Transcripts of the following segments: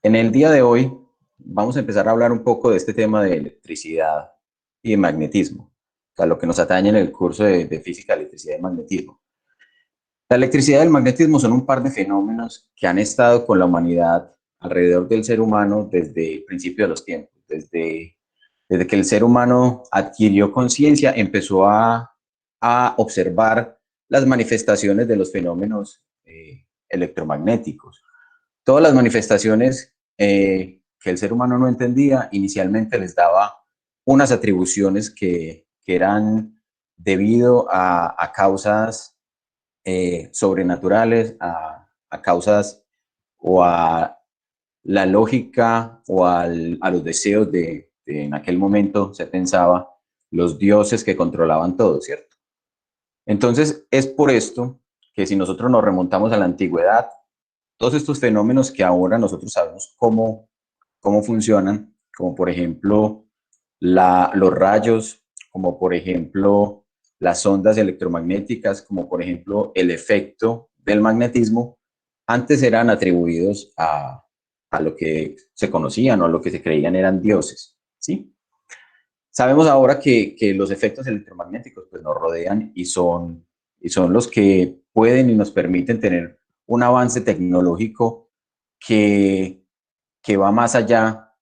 En el día de hoy vamos a empezar a hablar un poco de este tema de electricidad y de magnetismo, a lo que nos atañe en el curso de física, electricidad y magnetismo. La electricidad y el magnetismo son un par de fenómenos que han estado con la humanidad alrededor del ser humano desde el principio de los tiempos, desde que el ser humano adquirió conciencia, empezó a observar las manifestaciones de los fenómenos electromagnéticos. Todas las manifestaciones que el ser humano no entendía, inicialmente les daba unas atribuciones que eran debido a causas sobrenaturales, a causas o a la lógica o a los deseos en aquel momento se pensaba los dioses que controlaban todo, ¿cierto? Entonces es por esto que si nosotros nos remontamos a la antigüedad, todos estos fenómenos que ahora nosotros sabemos cómo funcionan, como por ejemplo los rayos, como por ejemplo las ondas electromagnéticas, como por ejemplo el efecto del magnetismo, antes eran atribuidos a lo que se conocían o a lo que se creían eran dioses, ¿sí? Sabemos ahora que los efectos electromagnéticos pues, nos rodean y son los que pueden y nos permiten tener un avance tecnológico que, que va más allá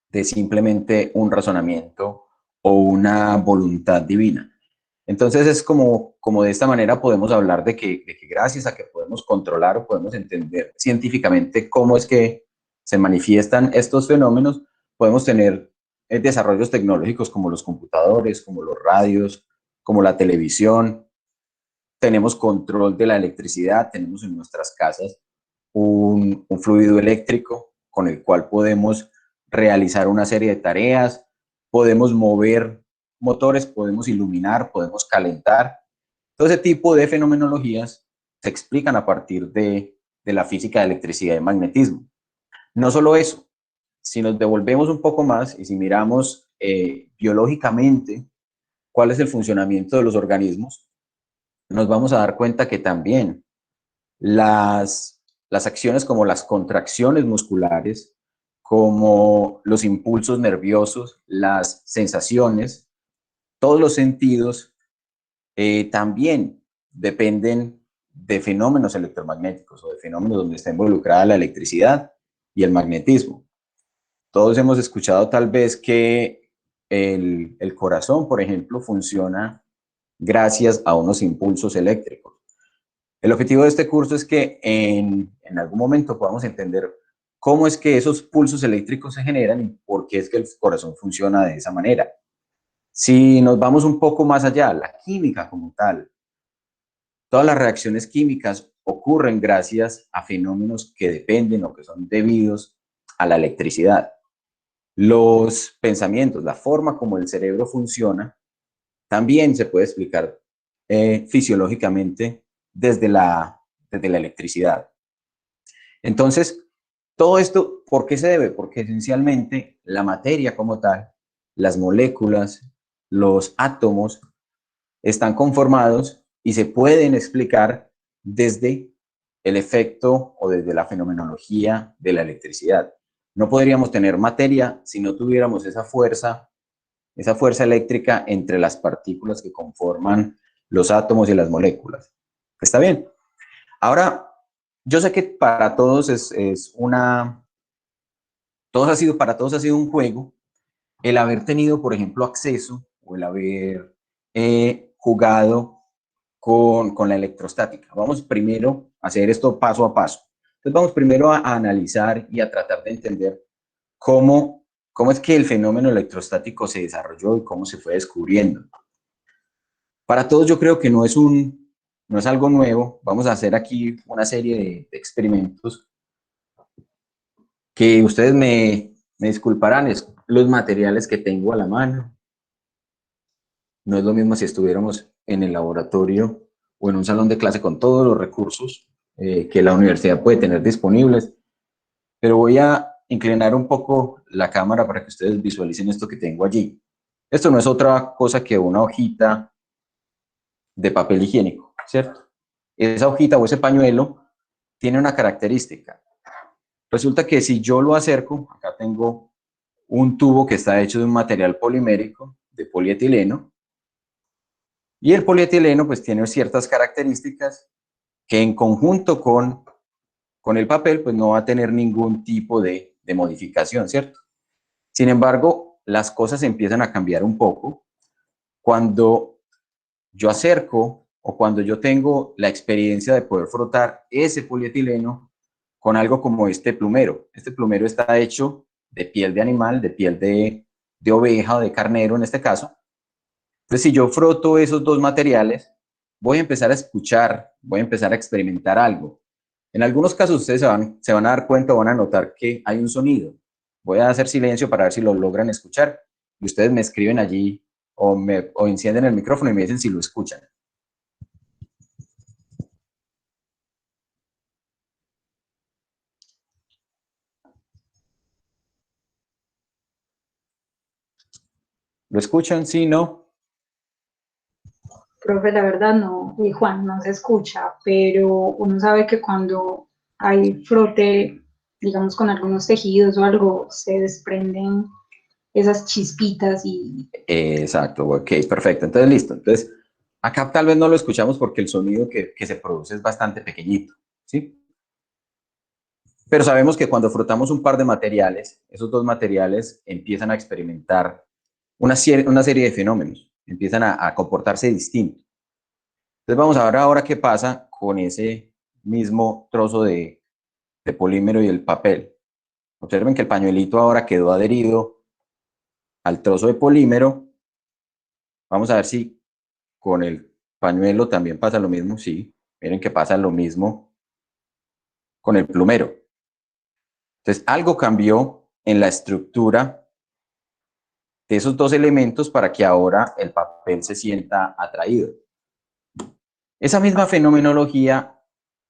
de simplemente un razonamiento o una voluntad divina. Entonces es como de esta manera podemos hablar de que gracias a que podemos controlar o podemos entender científicamente cómo es que se manifiestan estos fenómenos, podemos tener desarrollos tecnológicos como los computadores, como los radios, como la televisión, tenemos control de la electricidad, tenemos en nuestras casas un fluido eléctrico con el cual podemos realizar una serie de tareas, podemos mover motores, podemos iluminar, podemos calentar. Todo ese tipo de fenomenologías se explican a partir de la física de electricidad y magnetismo. No solo eso, si nos devolvemos un poco más y si miramos biológicamente cuál es el funcionamiento de los organismos, nos vamos a dar cuenta que también las acciones como las contracciones musculares, como los impulsos nerviosos, las sensaciones, todos los sentidos también dependen de fenómenos electromagnéticos o de fenómenos donde está involucrada la electricidad y el magnetismo. Todos hemos escuchado tal vez que el corazón, por ejemplo, funciona gracias a unos impulsos eléctricos. El objetivo de este curso es que en algún momento podamos entender cómo es que esos pulsos eléctricos se generan y por qué es que el corazón funciona de esa manera. Si nos vamos un poco más allá, la química como tal, todas las reacciones químicas ocurren gracias a fenómenos que dependen o que son debidos a la electricidad. Los pensamientos, la forma como el cerebro funciona, también se puede explicar fisiológicamente desde la electricidad. Entonces, todo esto, ¿por qué se debe? Porque esencialmente la materia como tal, las moléculas, los átomos, están conformados y se pueden explicar desde el efecto o desde la fenomenología de la electricidad. No podríamos tener materia si no tuviéramos esa fuerza eléctrica entre las partículas que conforman los átomos y las moléculas. ¿Está bien? Ahora, yo sé que para todos para todos ha sido un juego el haber tenido, por ejemplo, acceso o el haber jugado con la electrostática. Vamos primero a hacer esto paso a paso. Entonces vamos primero a analizar y a tratar de entender cómo es que el fenómeno electrostático se desarrolló y cómo se fue descubriendo. Para todos yo creo que no es algo nuevo. Vamos a hacer aquí una serie de experimentos que ustedes me disculparán, es los materiales que tengo a la mano. No es lo mismo si estuviéramos en el laboratorio o en un salón de clase con todos los recursos que la universidad puede tener disponibles, pero voy a inclinar un poco la cámara para que ustedes visualicen esto que tengo allí. Esto no es otra cosa que una hojita de papel higiénico, ¿cierto? Esa hojita o ese pañuelo tiene una característica. Resulta que si yo lo acerco, acá tengo un tubo que está hecho de un material polimérico, de polietileno, y el polietileno pues tiene ciertas características que en conjunto con el papel pues no va a tener ningún tipo de modificación, ¿cierto? Sin embargo, las cosas empiezan a cambiar un poco cuando yo acerco o cuando yo tengo la experiencia de poder frotar ese polietileno con algo como este plumero. Este plumero está hecho de piel de animal, de piel de oveja o de carnero en este caso. Entonces, si yo froto esos dos materiales, voy a empezar a escuchar, voy a empezar a experimentar algo. En algunos casos ustedes se van a dar cuenta o van a notar que hay un sonido. Voy a hacer silencio para ver si lo logran escuchar. Y ustedes me escriben allí o encienden el micrófono y me dicen si lo escuchan. ¿Lo escuchan? Sí, no. Profe, la verdad no, y Juan, no se escucha, pero uno sabe que cuando hay frote, digamos, con algunos tejidos o algo, se desprenden esas chispitas y Exacto, ok, perfecto. Entonces, listo. Entonces, acá tal vez no lo escuchamos porque el sonido que se produce es bastante pequeñito, ¿sí? Pero sabemos que cuando frotamos un par de materiales, esos dos materiales empiezan a experimentar una serie de fenómenos, empiezan a comportarse distinto. Entonces vamos a ver ahora qué pasa con ese mismo trozo de polímero y el papel. Observen que el pañuelito ahora quedó adherido al trozo de polímero. Vamos a ver si con el pañuelo también pasa lo mismo. Sí, miren que pasa lo mismo con el plumero. Entonces algo cambió en la estructura de esos dos elementos para que ahora el papel se sienta atraído. Esa misma fenomenología,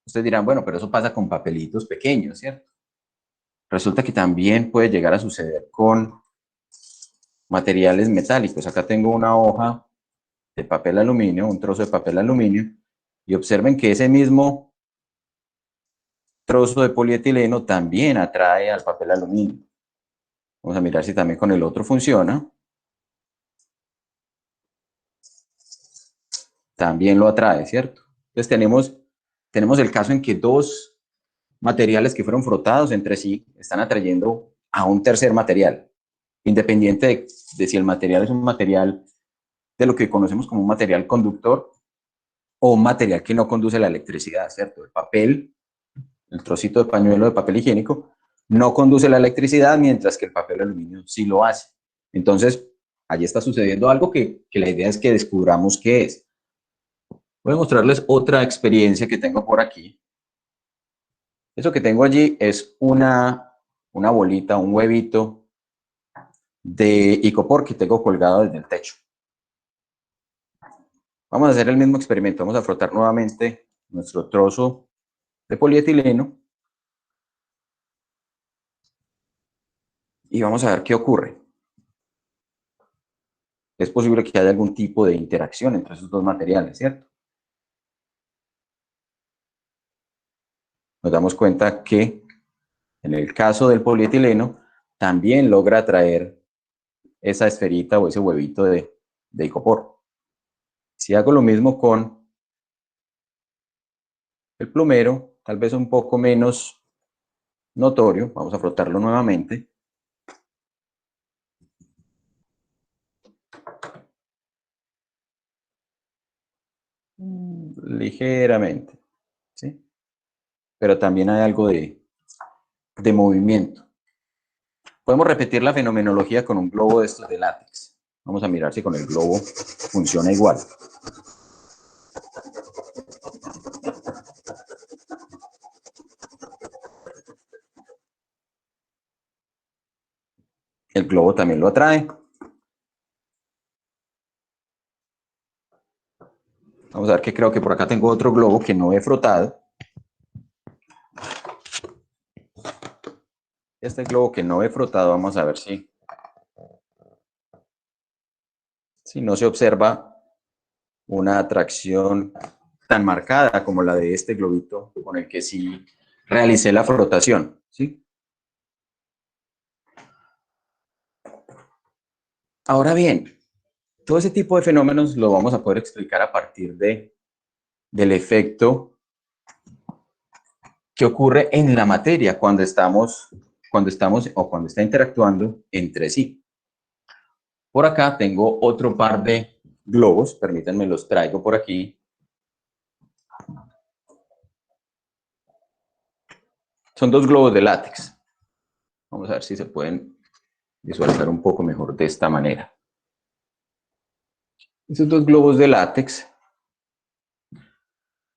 ustedes dirán, bueno, pero eso pasa con papelitos pequeños, ¿cierto? Resulta que también puede llegar a suceder con materiales metálicos. Acá tengo una hoja de papel aluminio, un trozo de papel aluminio, y observen que ese mismo trozo de polietileno también atrae al papel aluminio. Vamos a mirar si también con el otro funciona. También lo atrae, ¿cierto? Entonces tenemos el caso en que dos materiales que fueron frotados entre sí están atrayendo a un tercer material, independiente de si el material es un material de lo que conocemos como un material conductor o un material que no conduce la electricidad, ¿cierto? El papel, el trocito de pañuelo de papel higiénico, no conduce la electricidad, mientras que el papel aluminio sí lo hace. Entonces, allí está sucediendo algo que la idea es que descubramos qué es. Voy a mostrarles otra experiencia que tengo por aquí. Eso que tengo allí es una bolita, un huevito de icopor que tengo colgado desde el techo. Vamos a hacer el mismo experimento. Vamos a frotar nuevamente nuestro trozo de polietileno y vamos a ver qué ocurre. Es posible que haya algún tipo de interacción entre esos dos materiales, ¿cierto? Nos damos cuenta que en el caso del polietileno también logra atraer esa esferita o ese huevito de icopor. Si hago lo mismo con el plumero, tal vez un poco menos notorio, vamos a frotarlo nuevamente. Ligeramente, ¿sí? Pero también hay algo de movimiento. Podemos repetir la fenomenología con un globo de estos de látex. Vamos a mirar si con el globo funciona igual. El globo también lo atrae. Vamos a ver que creo que por acá tengo otro globo que no he frotado. Este globo que no he frotado, vamos a ver si no se observa una atracción tan marcada como la de este globito con el que sí realicé la frotación, ¿sí? Ahora bien, todo ese tipo de fenómenos lo vamos a poder explicar a partir del efecto que ocurre en la materia cuando estamos o cuando está interactuando entre sí. Por acá tengo otro par de globos, permítanme los traigo por aquí. Son dos globos de látex. Vamos a ver si se pueden visualizar un poco mejor de esta manera. Esos dos globos de látex,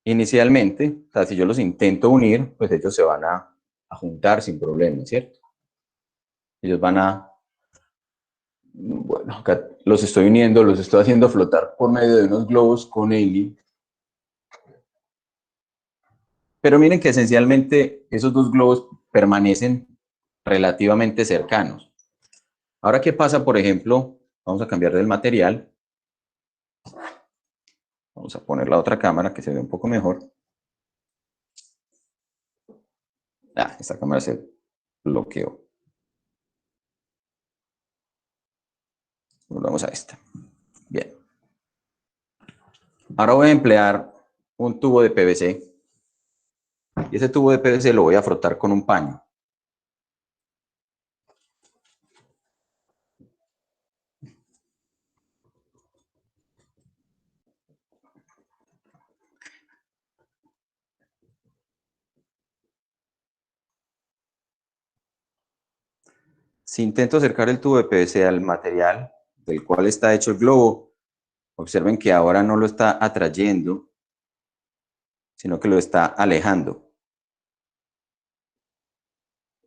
inicialmente, o sea, si yo los intento unir, pues ellos se van a juntar sin problema, ¿cierto? Ellos van a, bueno, acá los estoy uniendo, los estoy haciendo flotar por medio de unos globos con helio. Pero miren que esencialmente esos dos globos permanecen relativamente cercanos. Ahora, ¿qué pasa, por ejemplo? Vamos a cambiar del material. Vamos a poner la otra cámara que se ve un poco mejor. Esta cámara se bloqueó. Volvamos a esta. Bien. Ahora voy a emplear un tubo de PVC. Y ese tubo de PVC lo voy a frotar con un paño. Si intento acercar el tubo de PVC al material del cual está hecho el globo, observen que ahora no lo está atrayendo, sino que lo está alejando.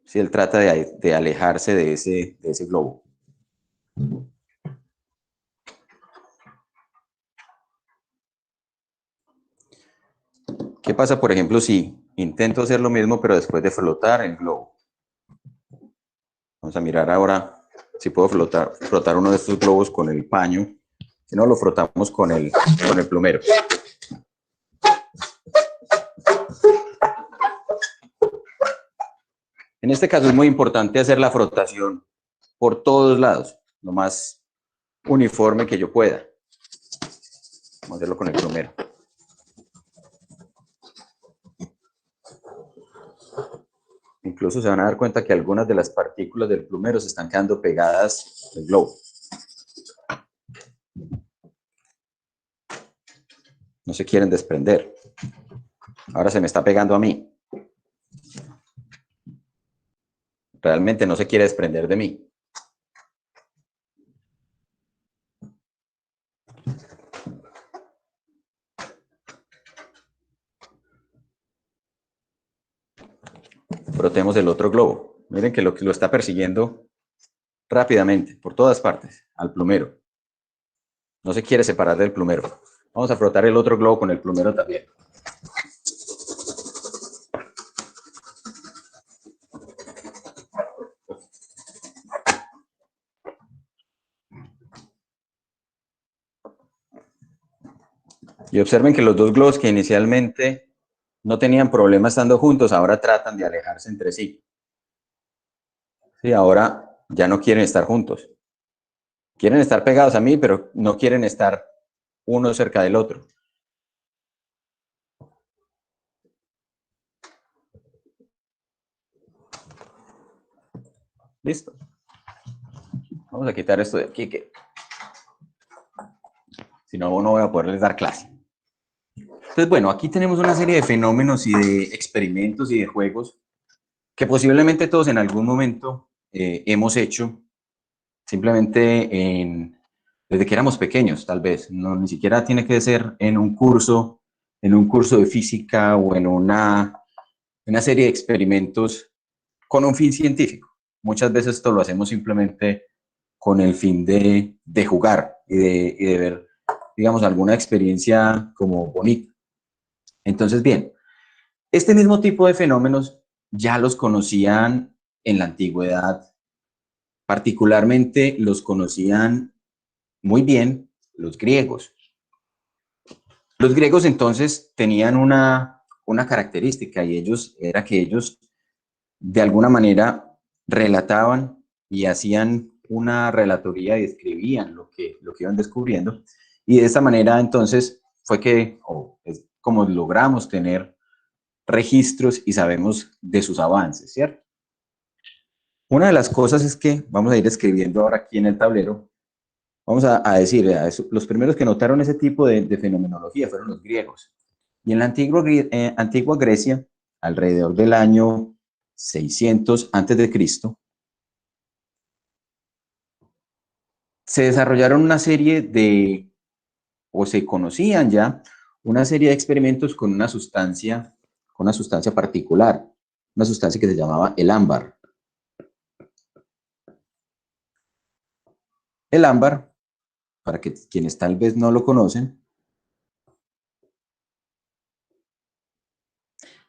Si él trata de alejarse de ese globo. ¿Qué pasa, por ejemplo, si intento hacer lo mismo, pero después de flotar el globo? Vamos a mirar ahora si puedo frotar uno de estos globos con el paño. Si no, lo frotamos con el plumero. En este caso es muy importante hacer la frotación por todos lados, lo más uniforme que yo pueda. Vamos a hacerlo con el plumero. Incluso se van a dar cuenta que algunas de las partículas del plumero se están quedando pegadas al globo. No se quieren desprender. Ahora se me está pegando a mí. Realmente no se quiere desprender de mí. Frotemos el otro globo. Miren que lo está persiguiendo rápidamente, por todas partes, al plumero. No se quiere separar del plumero. Vamos a frotar el otro globo con el plumero también. Y observen que los dos globos que inicialmente no tenían problema estando juntos, ahora tratan de alejarse entre sí. Sí, ahora ya no quieren estar juntos. Quieren estar pegados a mí, pero no quieren estar uno cerca del otro. Listo. Vamos a quitar esto de aquí, que si no, no voy a poderles dar clase. Entonces, bueno, aquí tenemos una serie de fenómenos y de experimentos y de juegos que posiblemente todos en algún momento hemos hecho, simplemente desde que éramos pequeños, tal vez. No, ni siquiera tiene que ser en un curso de física o en una serie de experimentos con un fin científico. Muchas veces esto lo hacemos simplemente con el fin de jugar y de ver, digamos, alguna experiencia como bonita. Entonces, bien, este mismo tipo de fenómenos ya los conocían en la antigüedad, particularmente los conocían muy bien los griegos. Los griegos entonces tenían una característica y era que ellos de alguna manera relataban y hacían una relatoría y escribían lo que iban descubriendo. Y de esta manera, entonces, fue que, es como logramos tener registros y sabemos de sus avances, ¿cierto? Una de las cosas es que vamos a ir escribiendo ahora aquí en el tablero. Vamos a decir, los primeros que notaron ese tipo de fenomenología fueron los griegos. Y en la antigua Grecia, alrededor del año 600 antes de Cristo, se desarrollaron una serie o se conocían ya, una serie de experimentos con una sustancia particular, una sustancia que se llamaba el ámbar. El ámbar, para que quienes tal vez no lo conocen,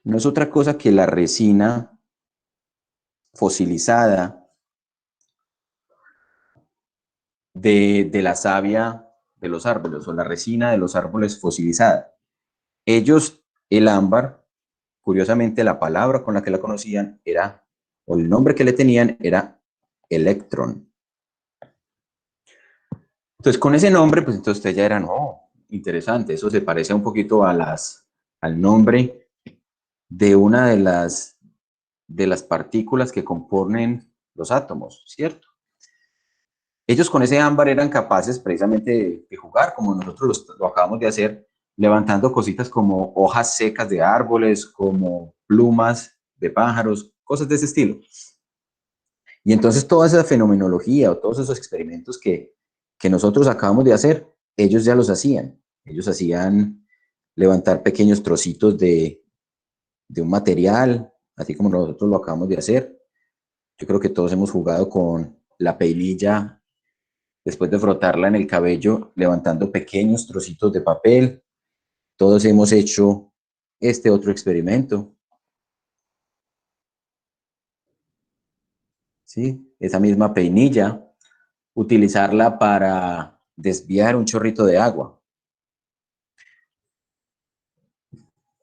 no es otra cosa que la resina fosilizada de la savia de los árboles, o la resina de los árboles fosilizada. Ellos, el ámbar, curiosamente la palabra con la que la conocían era, o el nombre que le tenían era electrón. Entonces, con ese nombre, pues entonces ustedes ya eran, interesante, eso se parece un poquito al nombre de una de las partículas que componen los átomos, ¿cierto? Ellos con ese ámbar eran capaces precisamente de jugar, como nosotros lo acabamos de hacer, levantando cositas como hojas secas de árboles, como plumas de pájaros, cosas de ese estilo. Y entonces toda esa fenomenología o todos esos experimentos que nosotros acabamos de hacer, ellos ya los hacían. Ellos hacían levantar pequeños trocitos de un material, así como nosotros lo acabamos de hacer. Yo creo que todos hemos jugado con la peinilla después de frotarla en el cabello, levantando pequeños trocitos de papel. Todos hemos hecho este otro experimento. ¿Sí? Esa misma peinilla, utilizarla para desviar un chorrito de agua.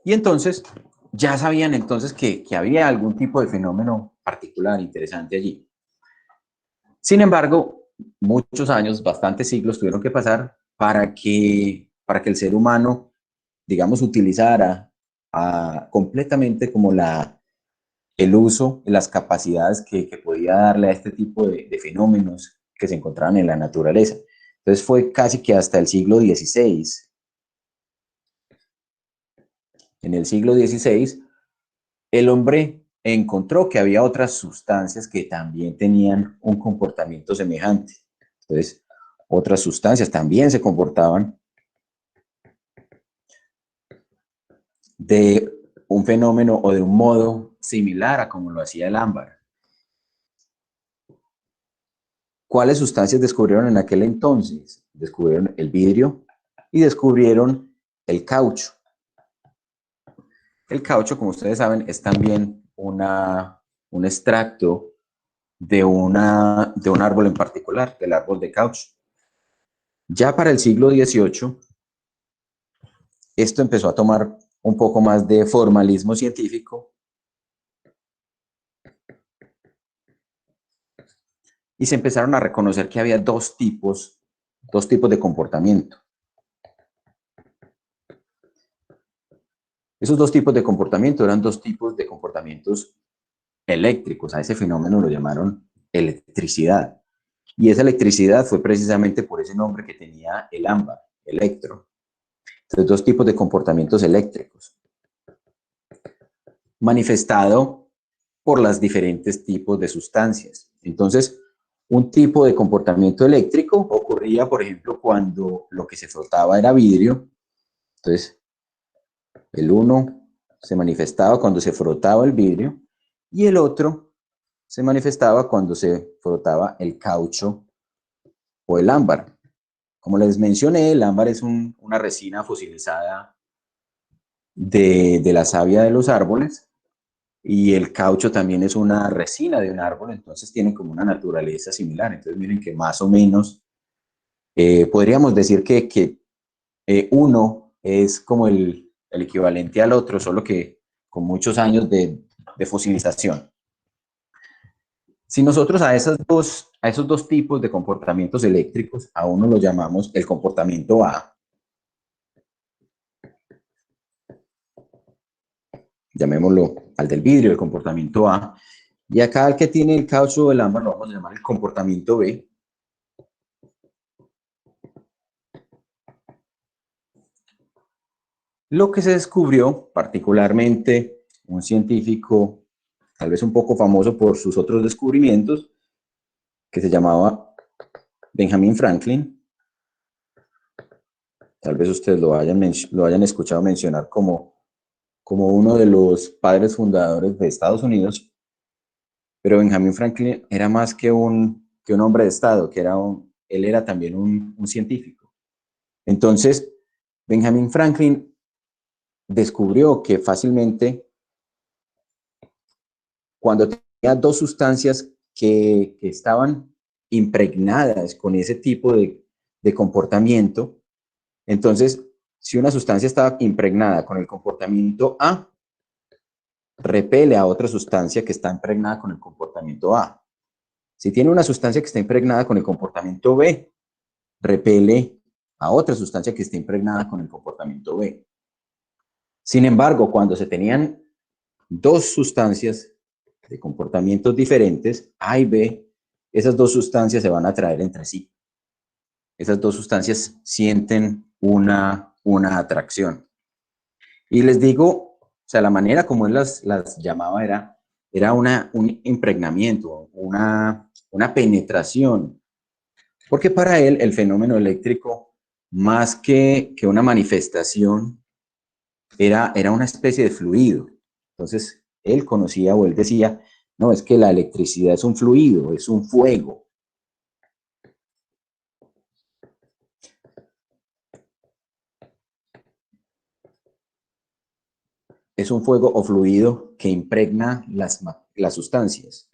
Y entonces, ya sabían entonces que había algún tipo de fenómeno particular, interesante allí. Sin embargo, muchos años, bastantes siglos tuvieron que pasar para que el ser humano, digamos, utilizara completamente como el uso, las capacidades que podía darle a este tipo de fenómenos que se encontraban en la naturaleza. Entonces fue casi que hasta el siglo XVI. En el siglo XVI, el hombre encontró que había otras sustancias que también tenían un comportamiento semejante. Entonces, otras sustancias también se comportaban de un fenómeno o de un modo similar a como lo hacía el ámbar. ¿Cuáles sustancias descubrieron en aquel entonces? Descubrieron el vidrio y descubrieron el caucho. El caucho, como ustedes saben, es también un extracto de un árbol en particular, del árbol de caucho. Ya para el siglo XVIII, esto empezó a tomar un poco más de formalismo científico y se empezaron a reconocer que había dos tipos de comportamiento. Esos dos tipos de comportamiento eran dos tipos de comportamientos eléctricos. A ese fenómeno lo llamaron electricidad. Y esa electricidad fue precisamente por ese nombre que tenía el ámbar, electro. Entonces, dos tipos de comportamientos eléctricos, manifestado por los diferentes tipos de sustancias. Entonces, un tipo de comportamiento eléctrico ocurría, por ejemplo, cuando lo que se frotaba era vidrio. Entonces, el uno se manifestaba cuando se frotaba el vidrio y el otro se manifestaba cuando se frotaba el caucho o el ámbar. Como les mencioné, el ámbar es una resina fosilizada de la savia de los árboles y el caucho también es una resina de un árbol, entonces tienen como una naturaleza similar. Entonces miren que más o menos podríamos decir que uno es como el equivalente al otro, solo que con muchos años de fosilización. Si nosotros a esos dos tipos de comportamientos eléctricos, a uno lo llamamos el comportamiento A, llamémoslo al del vidrio, el comportamiento A, y acá al que tiene el caucho o el ámbar lo vamos a llamar el comportamiento B. Lo que se descubrió, particularmente un científico tal vez un poco famoso por sus otros descubrimientos, que se llamaba Benjamin Franklin. Tal vez ustedes lo hayan escuchado mencionar como uno de los padres fundadores de Estados Unidos, pero Benjamin Franklin era más que un hombre de Estado, él era también un científico. Entonces, Benjamin Franklin descubrió que fácilmente cuando tenía dos sustancias que estaban impregnadas con ese tipo de comportamiento, entonces, si una sustancia estaba impregnada con el comportamiento A, repele a otra sustancia que está impregnada con el comportamiento A. Si tiene una sustancia que está impregnada con el comportamiento B, repele a otra sustancia que está impregnada con el comportamiento B. Sin embargo, cuando se tenían dos sustancias de comportamientos diferentes, A y B, esas dos sustancias se van a atraer entre sí. Esas dos sustancias sienten una atracción. Y les digo, o sea, la manera como él las llamaba era un impregnamiento, una penetración, porque para él el fenómeno eléctrico, más que una manifestación, era una especie de fluido. Entonces, él conocía o él decía, no, es que la electricidad es un fluido, es un fuego. Es un fuego o fluido que impregna las sustancias.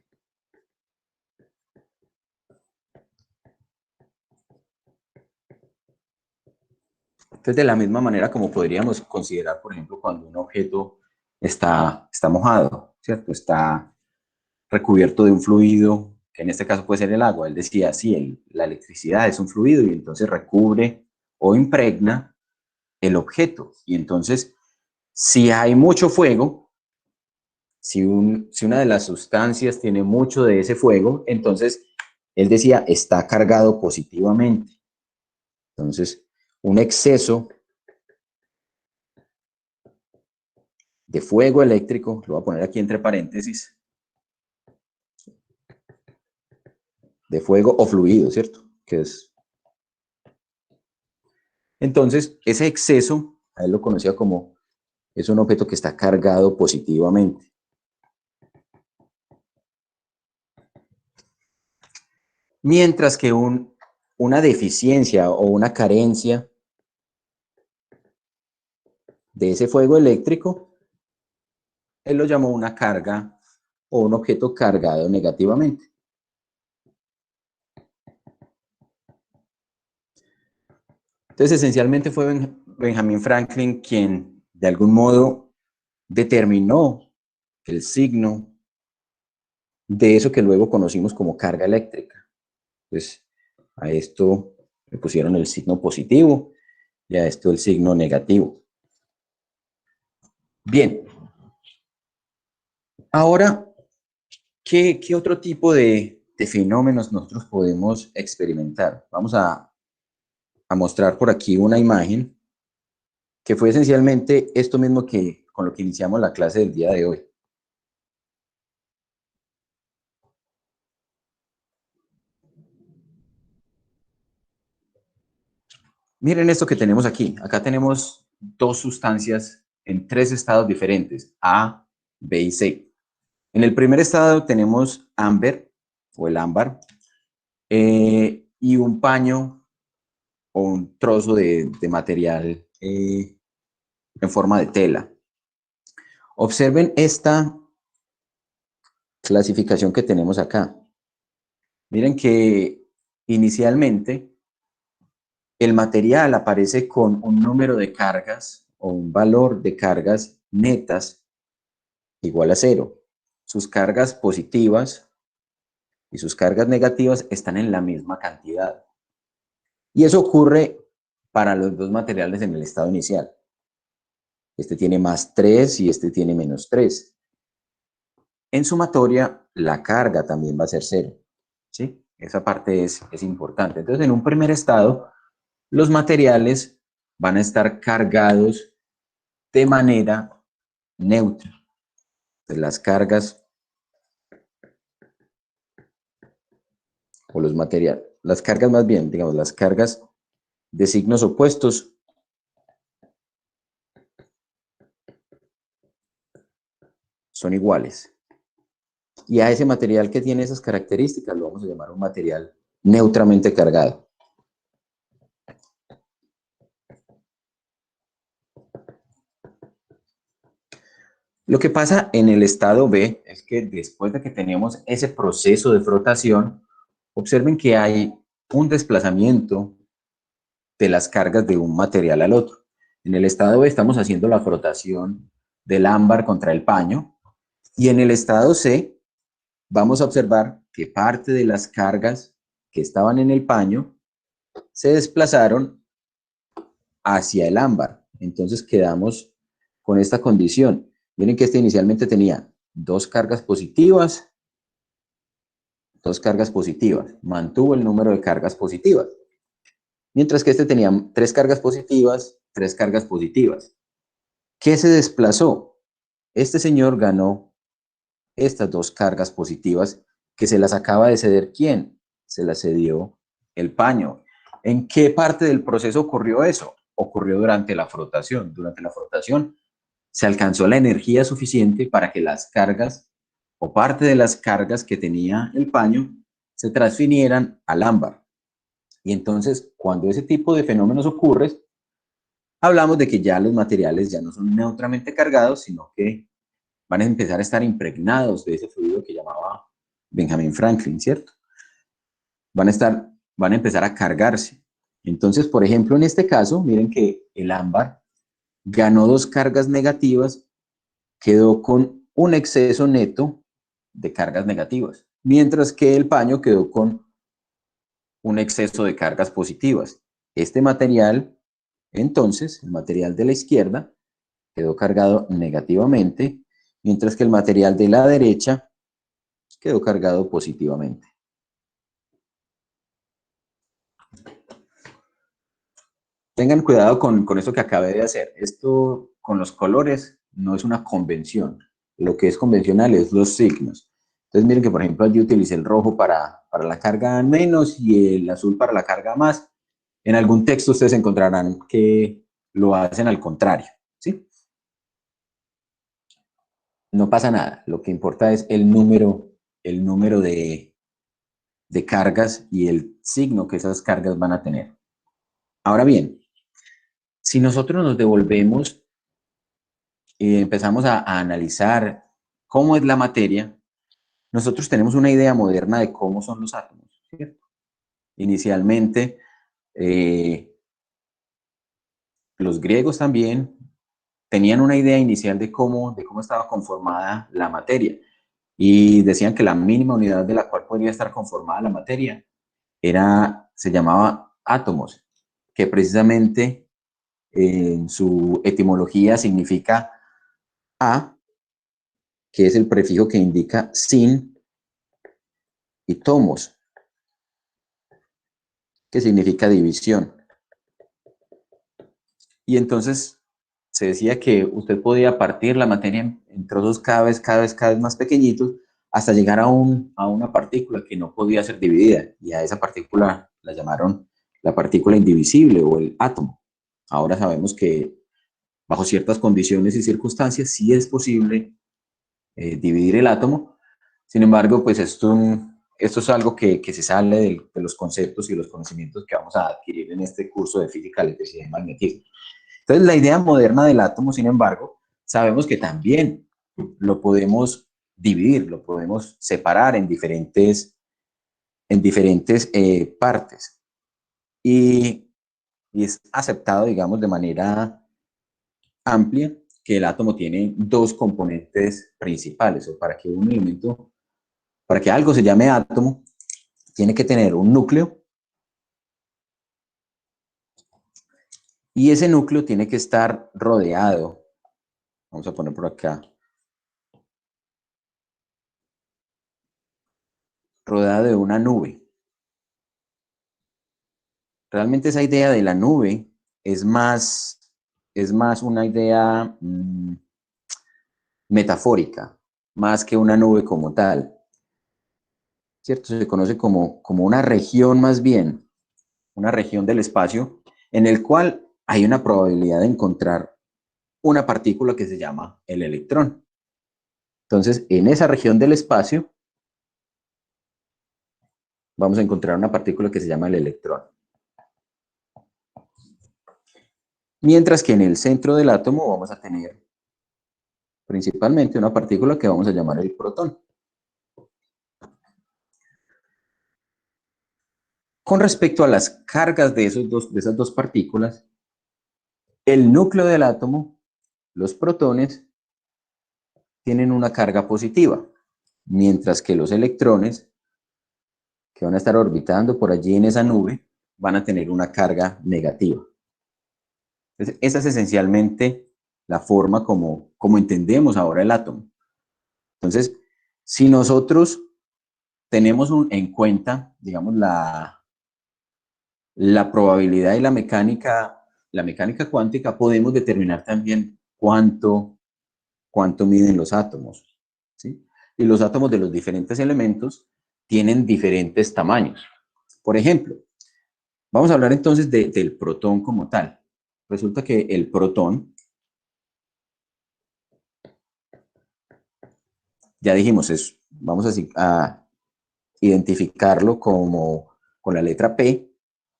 Entonces, de la misma manera como podríamos considerar, por ejemplo, cuando un objeto está mojado, ¿cierto? Está recubierto de un fluido, que en este caso puede ser el agua. Él decía, sí, la electricidad es un fluido y entonces recubre o impregna el objeto. Y entonces, si hay mucho fuego, si una de las sustancias tiene mucho de ese fuego, entonces, él decía, está cargado positivamente. Entonces, un exceso de fuego eléctrico, lo voy a poner aquí entre paréntesis, de fuego o fluido, ¿cierto? Entonces, ese exceso, a él lo conocía como, es un objeto que está cargado positivamente. Mientras que una deficiencia o una carencia de ese fuego eléctrico, él lo llamó una carga o un objeto cargado negativamente. Entonces, esencialmente fue Benjamin Franklin quien, de algún modo, determinó el signo de eso que luego conocimos como carga eléctrica. Entonces, a esto le pusieron el signo positivo y a esto el signo negativo. Bien, ahora, ¿qué otro tipo de fenómenos nosotros podemos experimentar? Vamos a mostrar por aquí una imagen que fue esencialmente esto mismo con lo que iniciamos la clase del día de hoy. Miren esto que tenemos aquí. Acá tenemos dos sustancias en tres estados diferentes, A, B y C. En el primer estado tenemos ámbar o el ámbar y un paño o un trozo de material en forma de tela. Observen esta clasificación que tenemos acá. Miren que inicialmente el material aparece con un número de cargas o un valor de cargas netas igual a 0. Sus cargas positivas y sus cargas negativas están en la misma cantidad. Y eso ocurre para los dos materiales en el estado inicial. Este tiene más 3 y este tiene menos 3. En sumatoria, la carga también va a ser 0. ¿Sí? Esa parte es importante. Entonces, en un primer estado, los materiales van a estar cargados de manera neutra. Entonces, las cargas o los materiales, las cargas más bien, digamos, las cargas de signos opuestos son iguales. Y a ese material que tiene esas características lo vamos a llamar un material neutramente cargado. Lo que pasa en el estado B es que después de que tenemos ese proceso de frotación, observen que hay un desplazamiento de las cargas de un material al otro. En el estado B estamos haciendo la frotación del ámbar contra el paño y en el estado C vamos a observar que parte de las cargas que estaban en el paño se desplazaron hacia el ámbar. Entonces quedamos con esta condición. Miren que este inicialmente tenía dos cargas positivas, mantuvo el número de cargas positivas. Mientras que este tenía 3 cargas positivas, 3 cargas positivas. ¿Qué se desplazó? Este señor ganó estas 2 cargas positivas que se las acaba de ceder ¿quién? Se las cedió el paño. ¿En qué parte del proceso ocurrió eso? Ocurrió durante la frotación. Durante la frotación se alcanzó la energía suficiente para que las cargas o parte de las cargas que tenía el paño se transfirieran al ámbar. Y entonces, cuando ese tipo de fenómenos ocurre, hablamos de que ya los materiales ya no son neutramente cargados, sino que van a empezar a estar impregnados de ese fluido que llamaba Benjamin Franklin, ¿cierto? Van a empezar a cargarse. Entonces, por ejemplo, en este caso, miren que el ámbar ganó 2 cargas negativas, quedó con un exceso neto de cargas negativas, mientras que el paño quedó con un exceso de cargas positivas. Este material, entonces, el material de la izquierda, quedó cargado negativamente, mientras que el material de la derecha quedó cargado positivamente. Tengan cuidado con esto que acabé de hacer. Esto con los colores no es una convención. Lo que es convencional es los signos. Entonces miren que por ejemplo yo utilicé el rojo para la carga menos y el azul para la carga más. En algún texto ustedes encontrarán que lo hacen al contrario, ¿sí? No pasa nada. Lo que importa es el número de cargas y el signo que esas cargas van a tener. Ahora bien, si nosotros nos devolvemos y empezamos a analizar cómo es la materia, nosotros tenemos una idea moderna de cómo son los átomos, ¿cierto? Inicialmente, los griegos también tenían una idea inicial de cómo estaba conformada la materia y decían que la mínima unidad de la cual podría estar conformada la materia se llamaba átomos, que precisamente en su etimología significa a, que es el prefijo que indica sin, y tomos, que significa división. Y entonces se decía que usted podía partir la materia en trozos cada vez más pequeñitos hasta llegar a una partícula que no podía ser dividida. Y a esa partícula la llamaron la partícula indivisible o el átomo. Ahora sabemos que bajo ciertas condiciones y circunstancias sí es posible dividir el átomo. Sin embargo, pues esto es algo que se sale de los conceptos y los conocimientos que vamos a adquirir en este curso de física, electricidad y magnetismo. Entonces, la idea moderna del átomo, sin embargo, sabemos que también lo podemos dividir, lo podemos separar en diferentes partes. Y es aceptado, digamos, de manera amplia que el átomo tiene 2 componentes principales, o para que un elemento Para que algo se llame átomo, tiene que tener un núcleo y ese núcleo tiene que estar rodeado. Vamos a poner por acá. Rodeado de una nube. Realmente esa idea de la nube es más una idea metafórica, más que una nube como tal. ¿Cierto? Se conoce como una región más bien, una región del espacio en el cual hay una probabilidad de encontrar una partícula que se llama el electrón. Entonces, en esa región del espacio vamos a encontrar una partícula que se llama el electrón. Mientras que en el centro del átomo vamos a tener principalmente una partícula que vamos a llamar el protón. Con respecto a las cargas de esas dos partículas, el núcleo del átomo, los protones, tienen una carga positiva, mientras que los electrones, que van a estar orbitando por allí en esa nube, van a tener una carga negativa. Entonces, esa es esencialmente la forma como entendemos ahora el átomo. Entonces, si nosotros tenemos en cuenta, digamos, la probabilidad y la mecánica cuántica, podemos determinar también cuánto miden los átomos, ¿sí? Y los átomos de los diferentes elementos tienen diferentes tamaños. Por ejemplo, vamos a hablar entonces del protón como tal. Resulta que el protón, ya dijimos, vamos a identificarlo con la letra P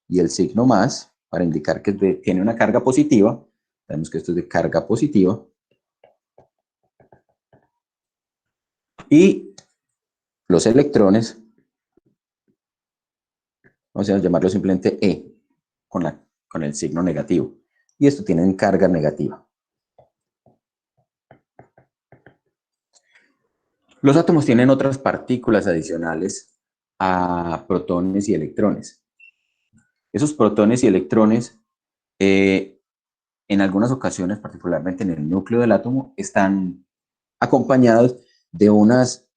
y el signo más para indicar que tiene una carga positiva. Sabemos que esto es de carga positiva. Y los electrones, vamos a llamarlo simplemente E, con el signo negativo. Y esto tiene carga negativa. Los átomos tienen otras partículas adicionales a protones y electrones. Esos protones y electrones, en algunas ocasiones, particularmente en el núcleo del átomo, están acompañados de unas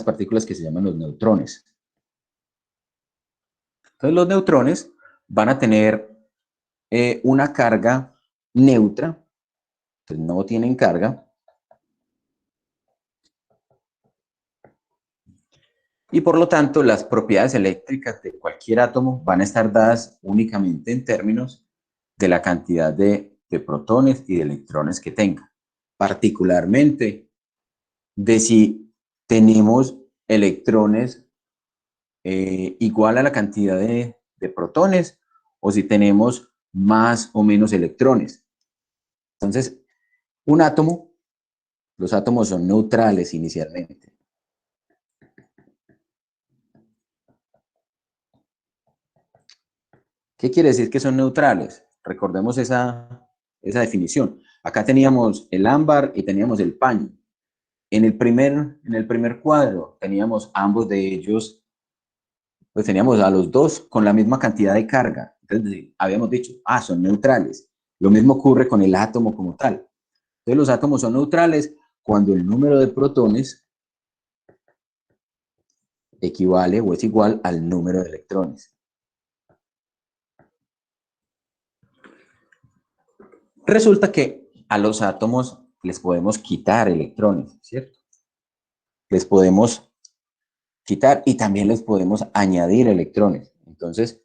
partículas que se llaman los neutrones. Entonces los neutrones van a tener una carga neutra, entonces no tienen carga, y por lo tanto las propiedades eléctricas de cualquier átomo van a estar dadas únicamente en términos de la cantidad de protones y de electrones que tenga, particularmente de si tenemos electrones igual a la cantidad de protones o si tenemos más o menos electrones. Entonces, un átomo, los átomos son neutrales inicialmente. ¿Qué quiere decir que son neutrales? Recordemos esa definición. Acá teníamos el ámbar y teníamos el paño. En el primer cuadro teníamos ambos de ellos, pues teníamos a los dos con la misma cantidad de carga. Entonces habíamos dicho, son neutrales. Lo mismo ocurre con el átomo como tal. Entonces los átomos son neutrales cuando el número de protones equivale o es igual al número de electrones. Resulta que a los átomos les podemos quitar electrones, ¿cierto? Les podemos quitar y también les podemos añadir electrones. Entonces,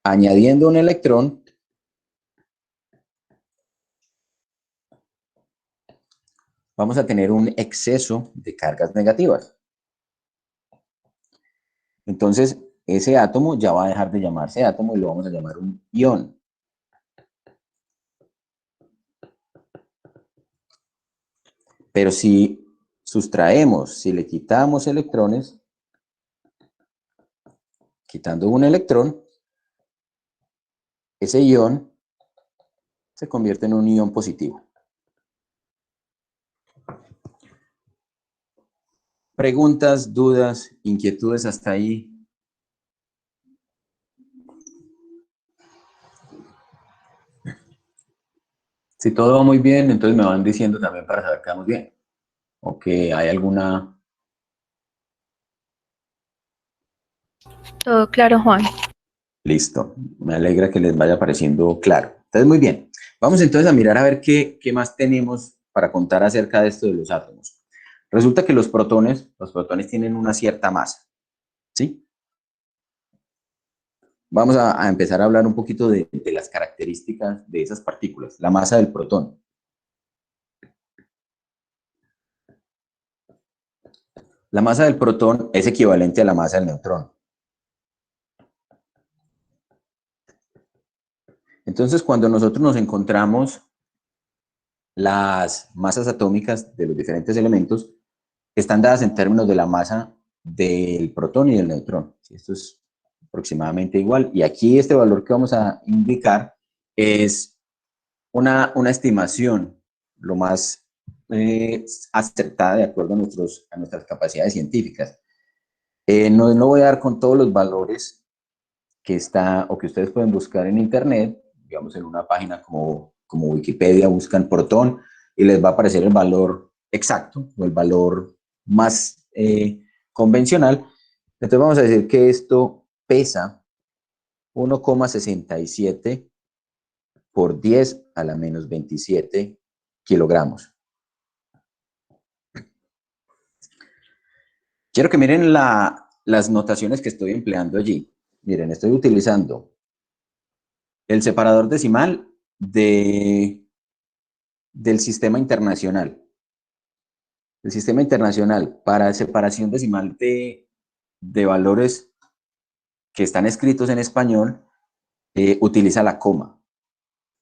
añadiendo un electrón, vamos a tener un exceso de cargas negativas. Entonces, ese átomo ya va a dejar de llamarse átomo y lo vamos a llamar un ion. Pero si sustraemos, si le quitamos electrones, quitando un electrón, ese ion se convierte en un ion positivo. Preguntas, dudas, inquietudes hasta ahí. Si todo va muy bien, entonces me van diciendo también para saber que vamos bien. O que hay alguna... Todo claro, Juan. Listo. Me alegra que les vaya pareciendo claro. Entonces, muy bien. Vamos entonces a mirar a ver qué más tenemos para contar acerca de esto de los átomos. Resulta que los protones tienen una cierta masa, ¿sí? Vamos a empezar a hablar un poquito de las características de esas partículas, la masa del protón. La masa del protón es equivalente a la masa del neutrón. Entonces, cuando nosotros nos encontramos las masas atómicas de los diferentes elementos, están dadas en términos de la masa del protón y del neutrón. Esto es aproximadamente igual. Y aquí este valor que vamos a indicar es una estimación lo más acertada de acuerdo a nuestras capacidades científicas. No voy a dar con todos los valores que está o que ustedes pueden buscar en internet, digamos en una página como Wikipedia, buscan protón y les va a aparecer el valor exacto o el valor más convencional. Entonces vamos a decir que esto pesa 1,67 por 10 a la menos 27 kilogramos. Quiero que miren las notaciones que estoy empleando allí. Miren, estoy utilizando el separador decimal del sistema internacional. El sistema internacional para separación decimal de valores que están escritos en español utiliza la coma.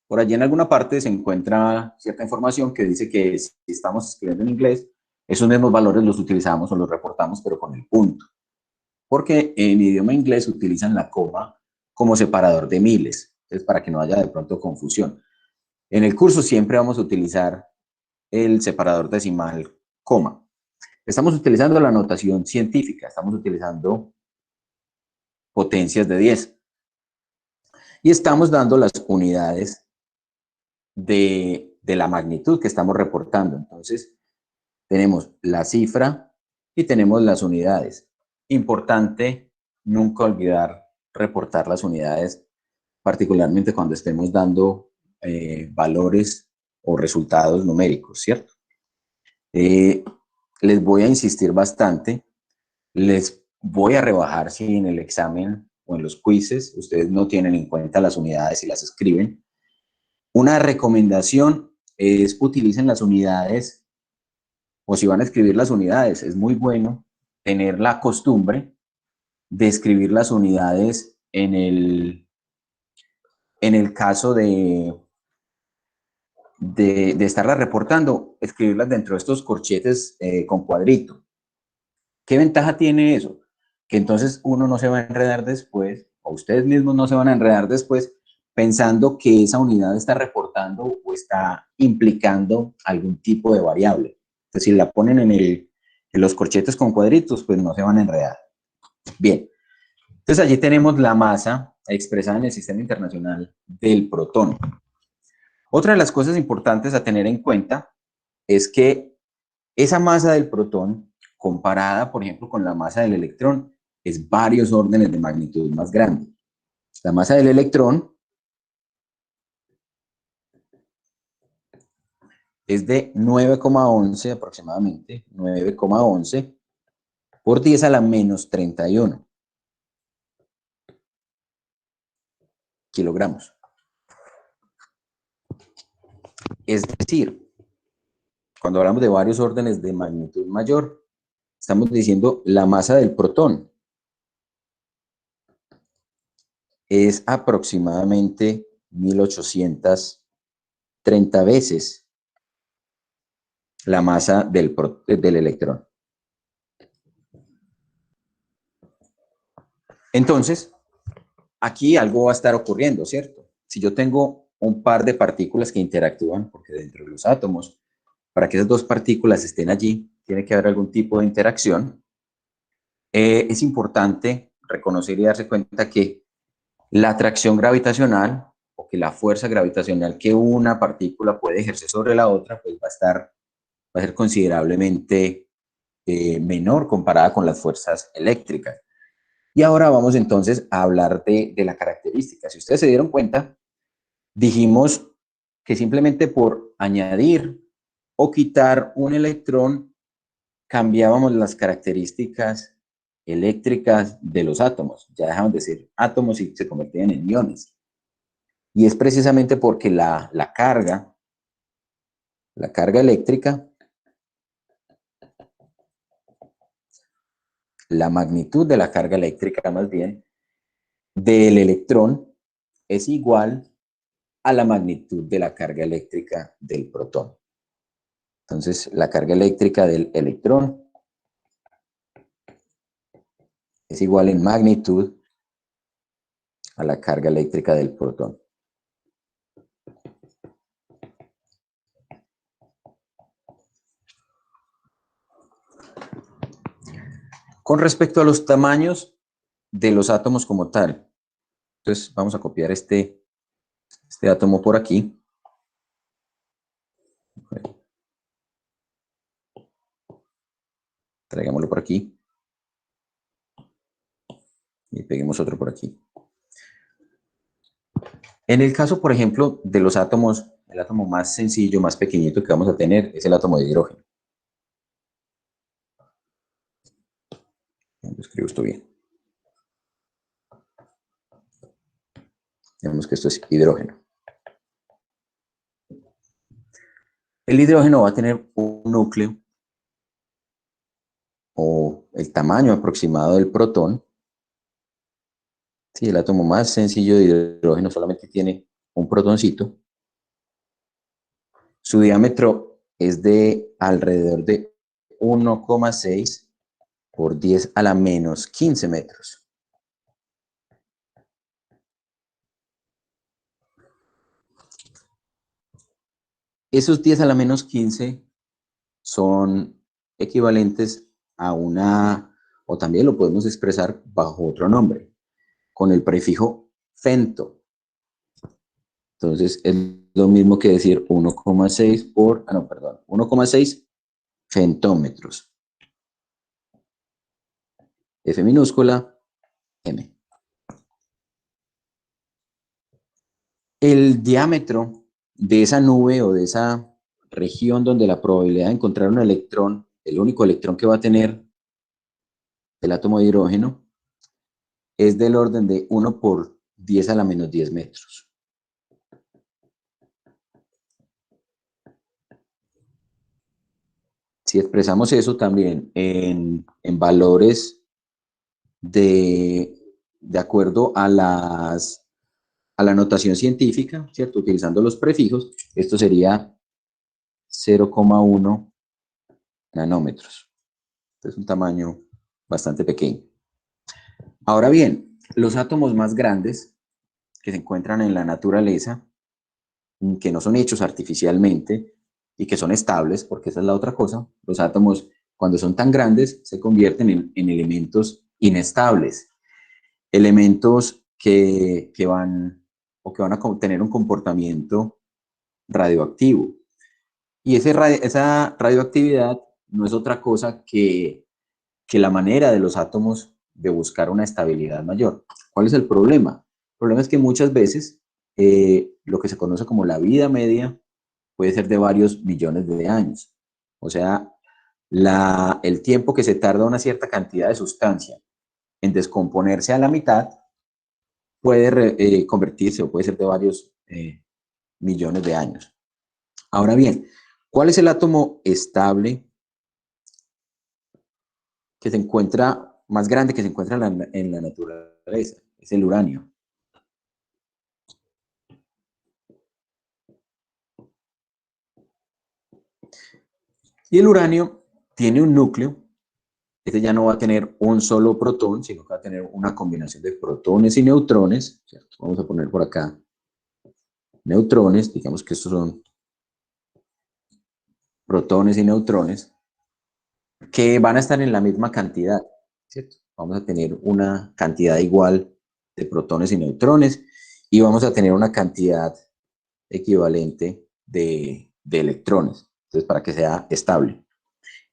Por allí en alguna parte se encuentra cierta información que dice que si estamos escribiendo en inglés, esos mismos valores los utilizamos o los reportamos, pero con el punto. Porque en idioma inglés utilizan la coma como separador de miles. Entonces, para que no haya de pronto confusión. En el curso siempre vamos a utilizar el separador decimal coma. Estamos utilizando la notación científica, estamos utilizando potencias de 10. Y estamos dando las unidades de la magnitud que estamos reportando. Entonces, tenemos la cifra y tenemos las unidades. Importante nunca olvidar reportar las unidades, particularmente cuando estemos dando valores o resultados numéricos, ¿cierto? Les voy a insistir bastante, les voy a rebajar si en el examen o en los quizzes ustedes no tienen en cuenta las unidades y las escriben. Una recomendación es utilicen las unidades, o si van a escribir las unidades, es muy bueno tener la costumbre de escribir las unidades en el caso de estarlas reportando, escribirlas dentro de estos corchetes con cuadrito. ¿Qué ventaja tiene eso? Que entonces uno no se va a enredar después, o ustedes mismos no se van a enredar después, pensando que esa unidad está reportando o está implicando algún tipo de variable. Entonces, si la ponen en los corchetes con cuadritos, pues no se van a enredar. Bien, entonces allí tenemos la masa expresada en el sistema internacional del protón. Otra de las cosas importantes a tener en cuenta es que esa masa del protón, comparada, por ejemplo, con la masa del electrón, es varios órdenes de magnitud más grande. La masa del electrón es de 9,11 aproximadamente, 9,11 por 10 a la menos 31 kilogramos. Es decir, cuando hablamos de varios órdenes de magnitud mayor, estamos diciendo la masa del protón es aproximadamente 1830 veces la masa del electrón. Entonces, aquí algo va a estar ocurriendo, ¿cierto? Si yo tengo un par de partículas que interactúan, porque dentro de los átomos, para que esas dos partículas estén allí, tiene que haber algún tipo de interacción. Es importante reconocer y darse cuenta que la atracción gravitacional o que la fuerza gravitacional que una partícula puede ejercer sobre la otra, pues va a ser considerablemente menor comparada con las fuerzas eléctricas. Y ahora vamos entonces a hablar de la característica. Si ustedes se dieron cuenta, dijimos que simplemente por añadir o quitar un electrón, cambiábamos las características eléctricas de los átomos. Ya dejaban de ser átomos y se convertían en iones. Y es precisamente porque la carga eléctrica, la magnitud de la carga eléctrica más bien, del electrón es igual a la magnitud de la carga eléctrica del protón. Entonces, la carga eléctrica del electrón es igual en magnitud a la carga eléctrica del protón. Con respecto a los tamaños de los átomos como tal, entonces vamos a copiar este átomo por aquí. Traigámoslo por aquí. Y peguemos otro por aquí. En el caso, por ejemplo, de los átomos, el átomo más sencillo, más pequeñito que vamos a tener es el átomo de hidrógeno. Lo escribo esto bien. Vemos que esto es hidrógeno. El hidrógeno va a tener un núcleo o el tamaño aproximado del protón. Sí, el átomo más sencillo de hidrógeno solamente tiene un protoncito. Su diámetro es de alrededor de 1,6 por 10 a la menos 15 metros. Esos 10 a la menos 15 son equivalentes a o también lo podemos expresar bajo otro nombre, con el prefijo femto. Entonces es lo mismo que decir 1,6 por, 1,6 femtómetros. F minúscula, M. El diámetro de esa nube o de esa región donde la probabilidad de encontrar un electrón, el único electrón que va a tener el átomo de hidrógeno, es del orden de 1 por 10 a la menos 10 metros. Si expresamos eso también en valores de acuerdo a la notación científica, ¿cierto? Utilizando los prefijos, esto sería 0,1 nanómetros. Es un tamaño bastante pequeño. Ahora bien, los átomos más grandes que se encuentran en la naturaleza, que no son hechos artificialmente y que son estables, porque esa es la otra cosa, los átomos cuando son tan grandes se convierten en elementos inestables, elementos que van a tener un comportamiento radioactivo. Y esa radioactividad no es otra cosa que la manera de los átomos de buscar una estabilidad mayor. ¿Cuál es el problema? El problema es que muchas veces lo que se conoce como la vida media puede ser de varios millones de años. O sea, el tiempo que se tarda una cierta cantidad de sustancia en descomponerse a la mitad puede convertirse o puede ser de varios millones de años. Ahora bien, ¿cuál es el átomo estable que se encuentra más grande que se encuentra en la naturaleza? Es el uranio. Y el uranio tiene un núcleo. Este ya no va a tener un solo protón, sino que va a tener una combinación de protones y neutrones, ¿cierto? Vamos a poner por acá neutrones, digamos que estos son protones y neutrones. que van a estar en la misma cantidad, ¿cierto? Vamos a tener una cantidad igual de protones y neutrones y vamos a tener una cantidad equivalente de electrones, entonces para que sea estable.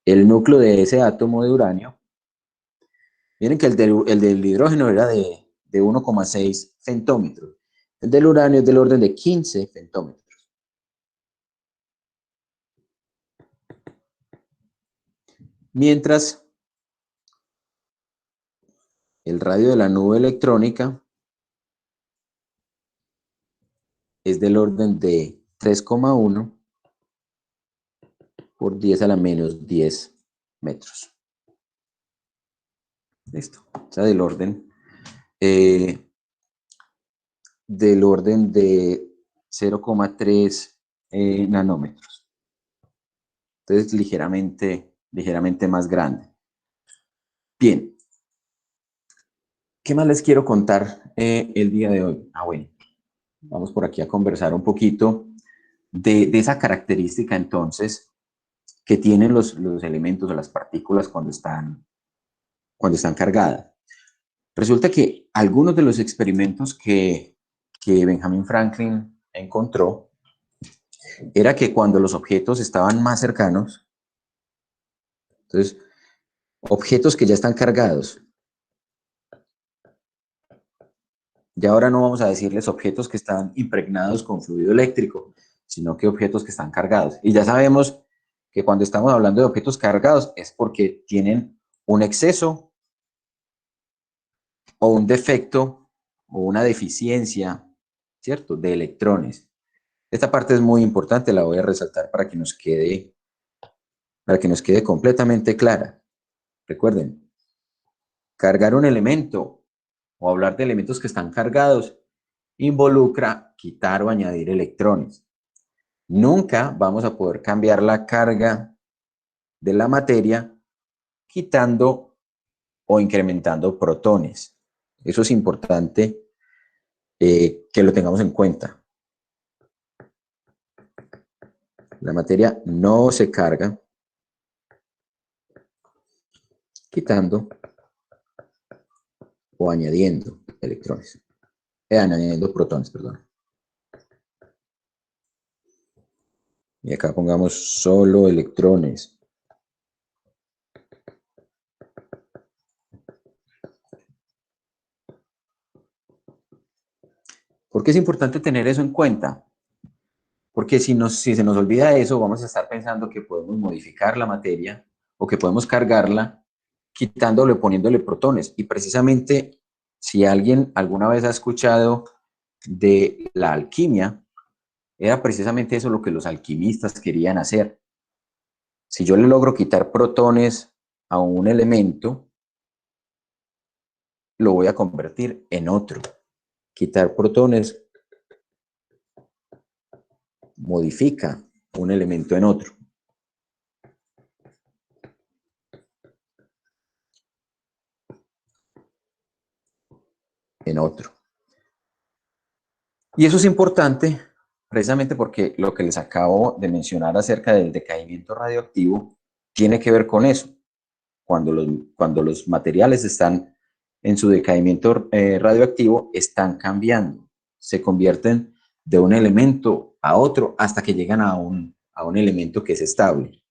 El núcleo de ese átomo de uranio, miren que el del hidrógeno era de 1,6 femtómetros, el del uranio es del orden de 15 femtómetros. Mientras el radio de la nube electrónica es del orden de 3,1 por 10 a la menos 10 metros. Listo. O sea, del orden de 0,3 nanómetros. Entonces, ligeramente más grande. Bien. ¿Qué más les quiero contar el día de hoy? Bueno, vamos por aquí a conversar un poquito de esa característica entonces que tienen los elementos o las partículas cuando están cargadas. Resulta que algunos de los experimentos que Benjamin Franklin encontró era que cuando los objetos estaban más cercanos, entonces, objetos que ya están cargados, ya ahora no vamos a decirles objetos que están impregnados con fluido eléctrico, sino que objetos que están cargados. Y ya sabemos que cuando estamos hablando de objetos cargados es porque tienen un exceso o un defecto o una deficiencia, ¿cierto?, de electrones. Esta parte es muy importante, la voy a resaltar para que nos quede completamente clara. Recuerden, cargar un elemento o hablar de elementos que están cargados involucra quitar o añadir electrones. Nunca vamos a poder cambiar la carga de la materia quitando o incrementando protones. Eso es importante que lo tengamos en cuenta. La materia no se carga quitando o añadiendo electrones. Añadiendo protones, perdón. Y acá pongamos solo electrones. ¿Por qué es importante tener eso en cuenta? Porque si se nos olvida eso, vamos a estar pensando que podemos modificar la materia o que podemos cargarla quitándole, poniéndole protones. Y precisamente, si alguien alguna vez ha escuchado de la alquimia, era precisamente eso lo que los alquimistas querían hacer. Si yo le logro quitar protones a un elemento, lo voy a convertir en otro. Quitar protones modifica un elemento en otro. En otro. Y eso es importante precisamente porque lo que les acabo de mencionar acerca del decaimiento radioactivo tiene que ver con eso. Cuando los materiales están en su decaimiento radioactivo, están cambiando, se convierten de un elemento a otro hasta que llegan a un elemento que es estable.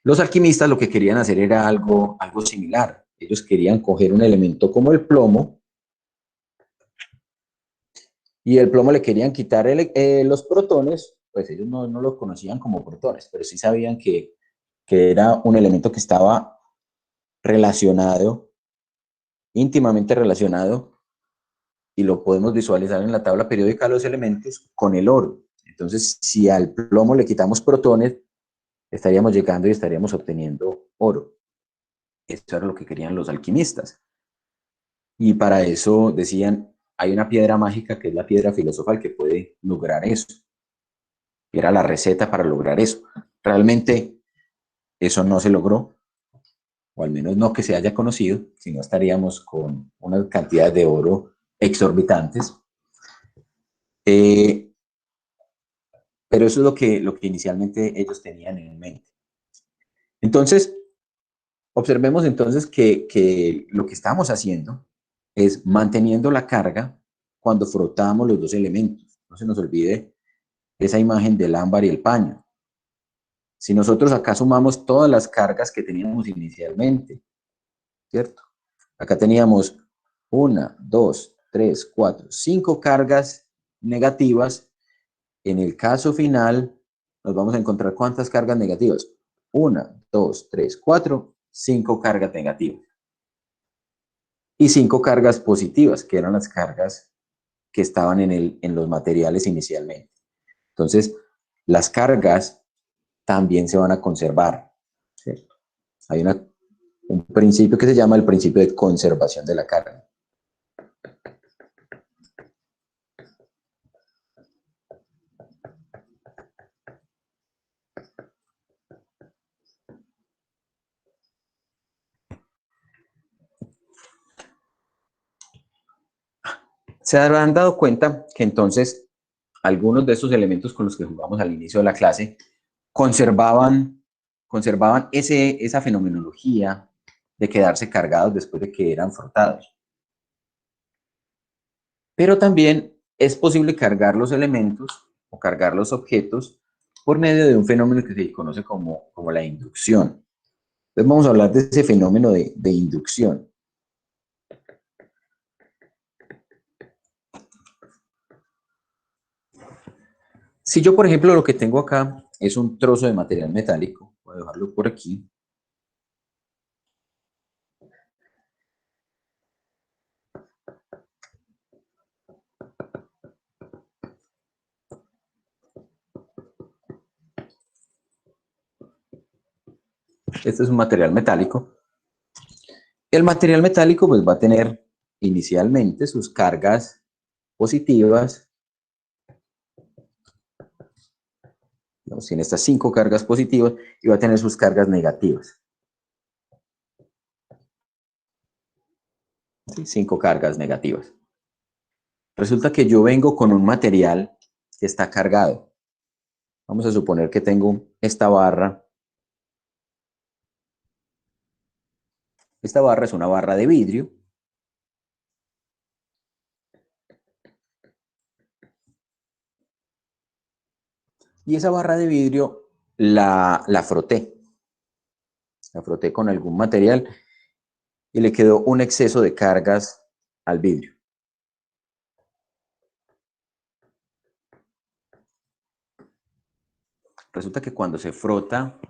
Los alquimistas lo que querían hacer era algo similar. Ellos querían coger un elemento como el plomo y el plomo le querían quitar los protones, pues ellos no los conocían como protones, pero sí sabían que era un elemento que estaba relacionado, íntimamente relacionado, y lo podemos visualizar en la tabla periódica de los elementos con el oro. Entonces, si al plomo le quitamos protones, estaríamos llegando y estaríamos obteniendo oro. Eso era lo que querían los alquimistas. Y para eso decían, hay una piedra mágica que es la piedra filosofal que puede lograr eso. Era la receta para lograr eso. Realmente eso no se logró, o al menos no que se haya conocido, si no estaríamos con unas cantidades de oro exorbitantes. Pero eso es lo que inicialmente ellos tenían en mente. Entonces, Observemos entonces que lo que estamos haciendo es manteniendo la carga cuando frotamos los dos elementos. No se nos olvide esa imagen del ámbar y el paño. Si nosotros acá sumamos todas las cargas que teníamos inicialmente, ¿cierto? Acá teníamos 1, 2, 3, 4, 5 cargas negativas. En el caso final, nos vamos a encontrar ¿cuántas cargas negativas? 1, 2, 3, 4, 5 cargas negativas. Y 5 cargas positivas, que eran las cargas que estaban en los materiales inicialmente. Entonces, las cargas también se van a conservar, ¿cierto? Hay un principio que se llama el principio de conservación de la carga. Se habrán dado cuenta que entonces algunos de esos elementos con los que jugamos al inicio de la clase conservaban esa fenomenología de quedarse cargados después de que eran frotados. Pero también es posible cargar los elementos o cargar los objetos por medio de un fenómeno que se conoce como la inducción. Entonces vamos a hablar de ese fenómeno de inducción. Si yo, por ejemplo, lo que tengo acá es un trozo de material metálico, voy a dejarlo por aquí. Este es un material metálico. El material metálico pues va a tener inicialmente sus cargas positivas. Tiene estas 5 cargas positivas y va a tener sus cargas negativas. 5 cargas negativas. Resulta que yo vengo con un material que está cargado. Vamos a suponer que tengo esta barra. Esta barra es una barra de vidrio. Y esa barra de vidrio la froté. La froté con algún material y le quedó un exceso de cargas al vidrio. Resulta que cuando se frota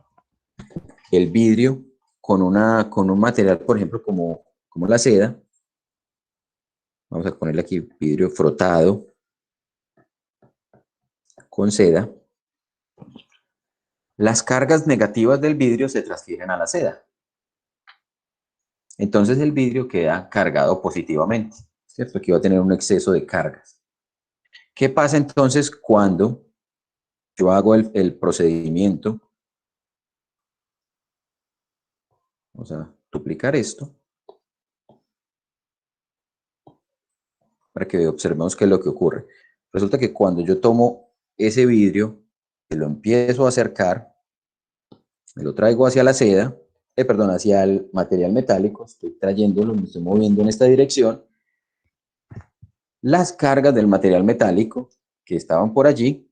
el vidrio con un material, por ejemplo, como la seda, vamos a ponerle aquí vidrio frotado con seda, las cargas negativas del vidrio se transfieren a la seda. Entonces el vidrio queda cargado positivamente, ¿cierto? Aquí va a tener un exceso de cargas. ¿Qué pasa entonces cuando yo hago el procedimiento? Vamos a duplicar esto para que observemos qué es lo que ocurre. Resulta que cuando yo tomo ese vidrio y lo empiezo a acercar, me lo traigo hacia la seda, perdón, hacia el material metálico, estoy trayéndolo, me estoy moviendo en esta dirección. Las cargas del material metálico que estaban por allí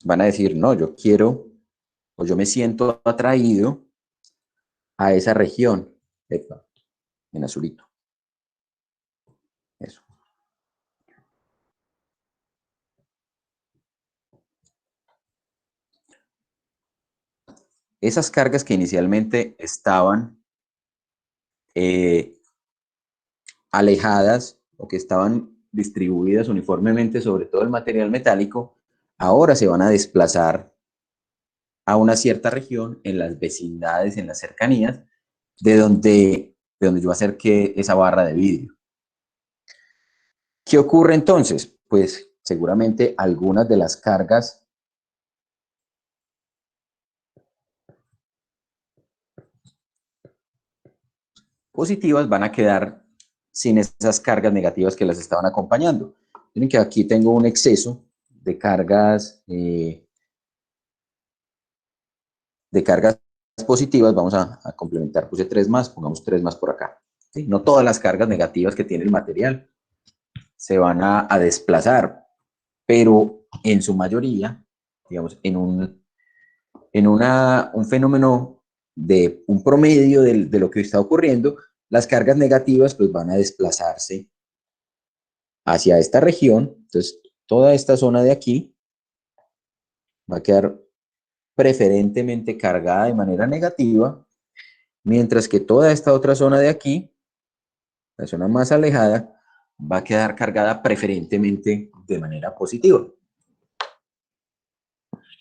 van a decir, no, yo quiero, o yo me siento atraído a esa región, en azulito. Eso. Esas cargas que inicialmente estaban alejadas o que estaban distribuidas uniformemente sobre todo el material metálico, ahora se van a desplazar a una cierta región en las vecindades, en las cercanías, de donde yo acerqué esa barra de vidrio. ¿Qué ocurre entonces? Pues seguramente algunas de las cargas positivas van a quedar sin esas cargas negativas que las estaban acompañando. Miren que aquí tengo un exceso de cargas de cargas positivas, vamos a complementar, puse 3 más, pongamos 3 más por acá. ¿Sí? No todas las cargas negativas que tiene el material se van a desplazar, pero en su mayoría, digamos, en un fenómeno de un promedio de lo que está ocurriendo, las cargas negativas pues van a desplazarse hacia esta región. Entonces, toda esta zona de aquí va a quedar preferentemente cargada de manera negativa, mientras que toda esta otra zona de aquí, la zona más alejada, va a quedar cargada preferentemente de manera positiva.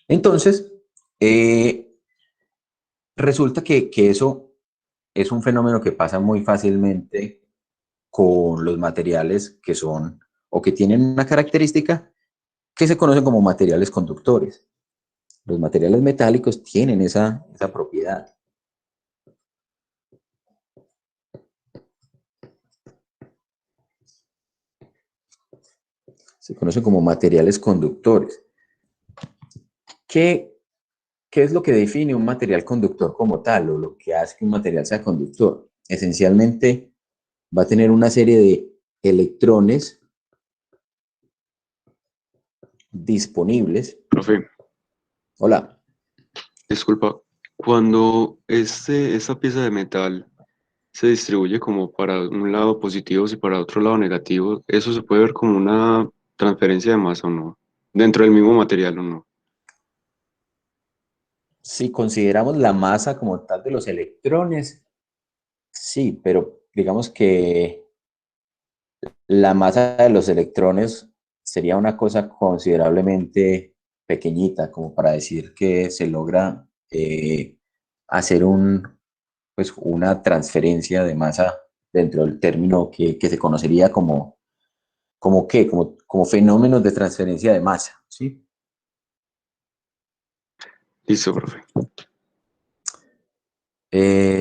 Entonces, resulta que eso es un fenómeno que pasa muy fácilmente con los materiales que son o que tienen una característica que se conocen como materiales conductores. Los materiales metálicos tienen esa propiedad. Se conocen como materiales conductores. ¿Qué es lo que define un material conductor como tal, o lo que hace que un material sea conductor? Esencialmente va a tener una serie de electrones disponibles. Profe, Hola. disculpa, cuando esta pieza de metal se distribuye como para un lado positivo y para otro lado negativo, ¿eso se puede ver como una transferencia de masa o no? Dentro del mismo material o no. Si consideramos la masa como tal de los electrones, sí, pero digamos que la masa de los electrones sería una cosa considerablemente pequeñita, como para decir que se logra hacer pues, una transferencia de masa dentro del término que se conocería como fenómenos de transferencia de masa, ¿sí? Listo, profe.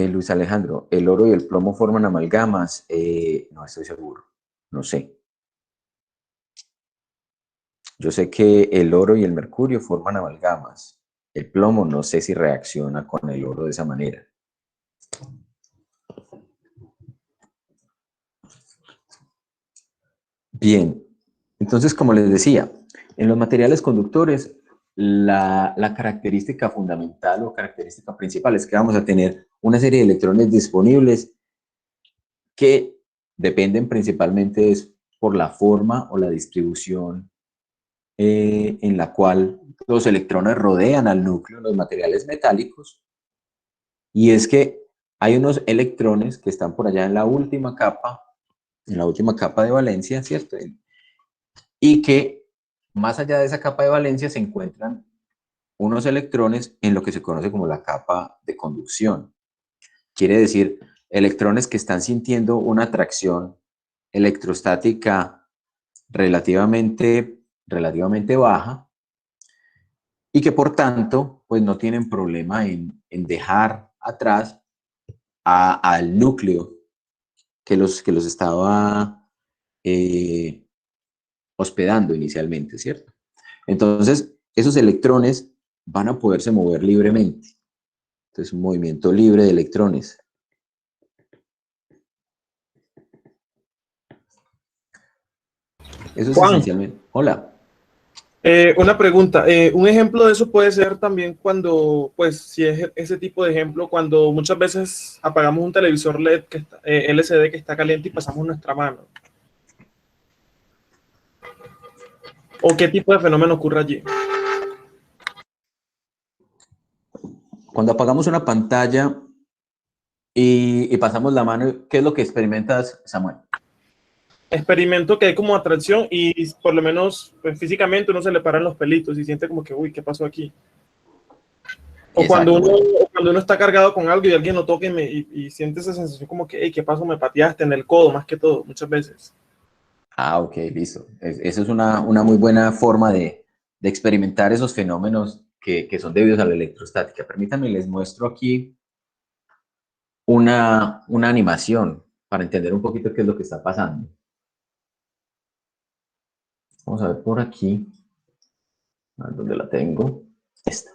Luis Alejandro, ¿el oro y el plomo forman amalgamas? No estoy seguro, no sé. Yo sé que el oro y el mercurio forman amalgamas. El plomo no sé si reacciona con el oro de esa manera. Bien, entonces como les decía, en los materiales conductores la característica fundamental o característica principal es que vamos a tener una serie de electrones disponibles que dependen principalmente por la forma o la distribución en la cual los electrones rodean al núcleo de los materiales metálicos, y es que hay unos electrones que están por allá en la última capa de valencia, ¿cierto? Y que más allá de esa capa de valencia se encuentran unos electrones en lo que se conoce como la capa de conducción. Quiere decir, electrones que están sintiendo una atracción electrostática relativamente baja, y que por tanto pues no tienen problema en dejar atrás al núcleo que los estaba hospedando inicialmente, ¿cierto? Entonces, esos electrones van a poderse mover libremente. Entonces, un movimiento libre de electrones. Eso es Juan, esencialmente. Hola. una pregunta. Un ejemplo de eso puede ser también cuando, pues, si es ese tipo de ejemplo, cuando muchas veces apagamos un televisor LED que está, LCD que está caliente y pasamos nuestra mano. ¿O qué tipo de fenómeno ocurre allí? Cuando apagamos una pantalla y pasamos la mano, ¿qué es lo que experimentas, Samuel? Experimento que hay como atracción y por lo menos pues, físicamente uno se le paran los pelitos y siente como que, uy, ¿qué pasó aquí? O Exacto, bueno. cuando uno está cargado con algo y alguien lo toca y siente esa sensación como que, hey, ¿qué pasó? Me pateaste en el codo más que todo, muchas veces. Ok, listo. Eso es una muy buena forma de experimentar esos fenómenos que son debidos a la electrostática. Permítanme, les muestro aquí una animación para entender un poquito qué es lo que está pasando. Vamos a ver por aquí, a ver dónde la tengo. Esta.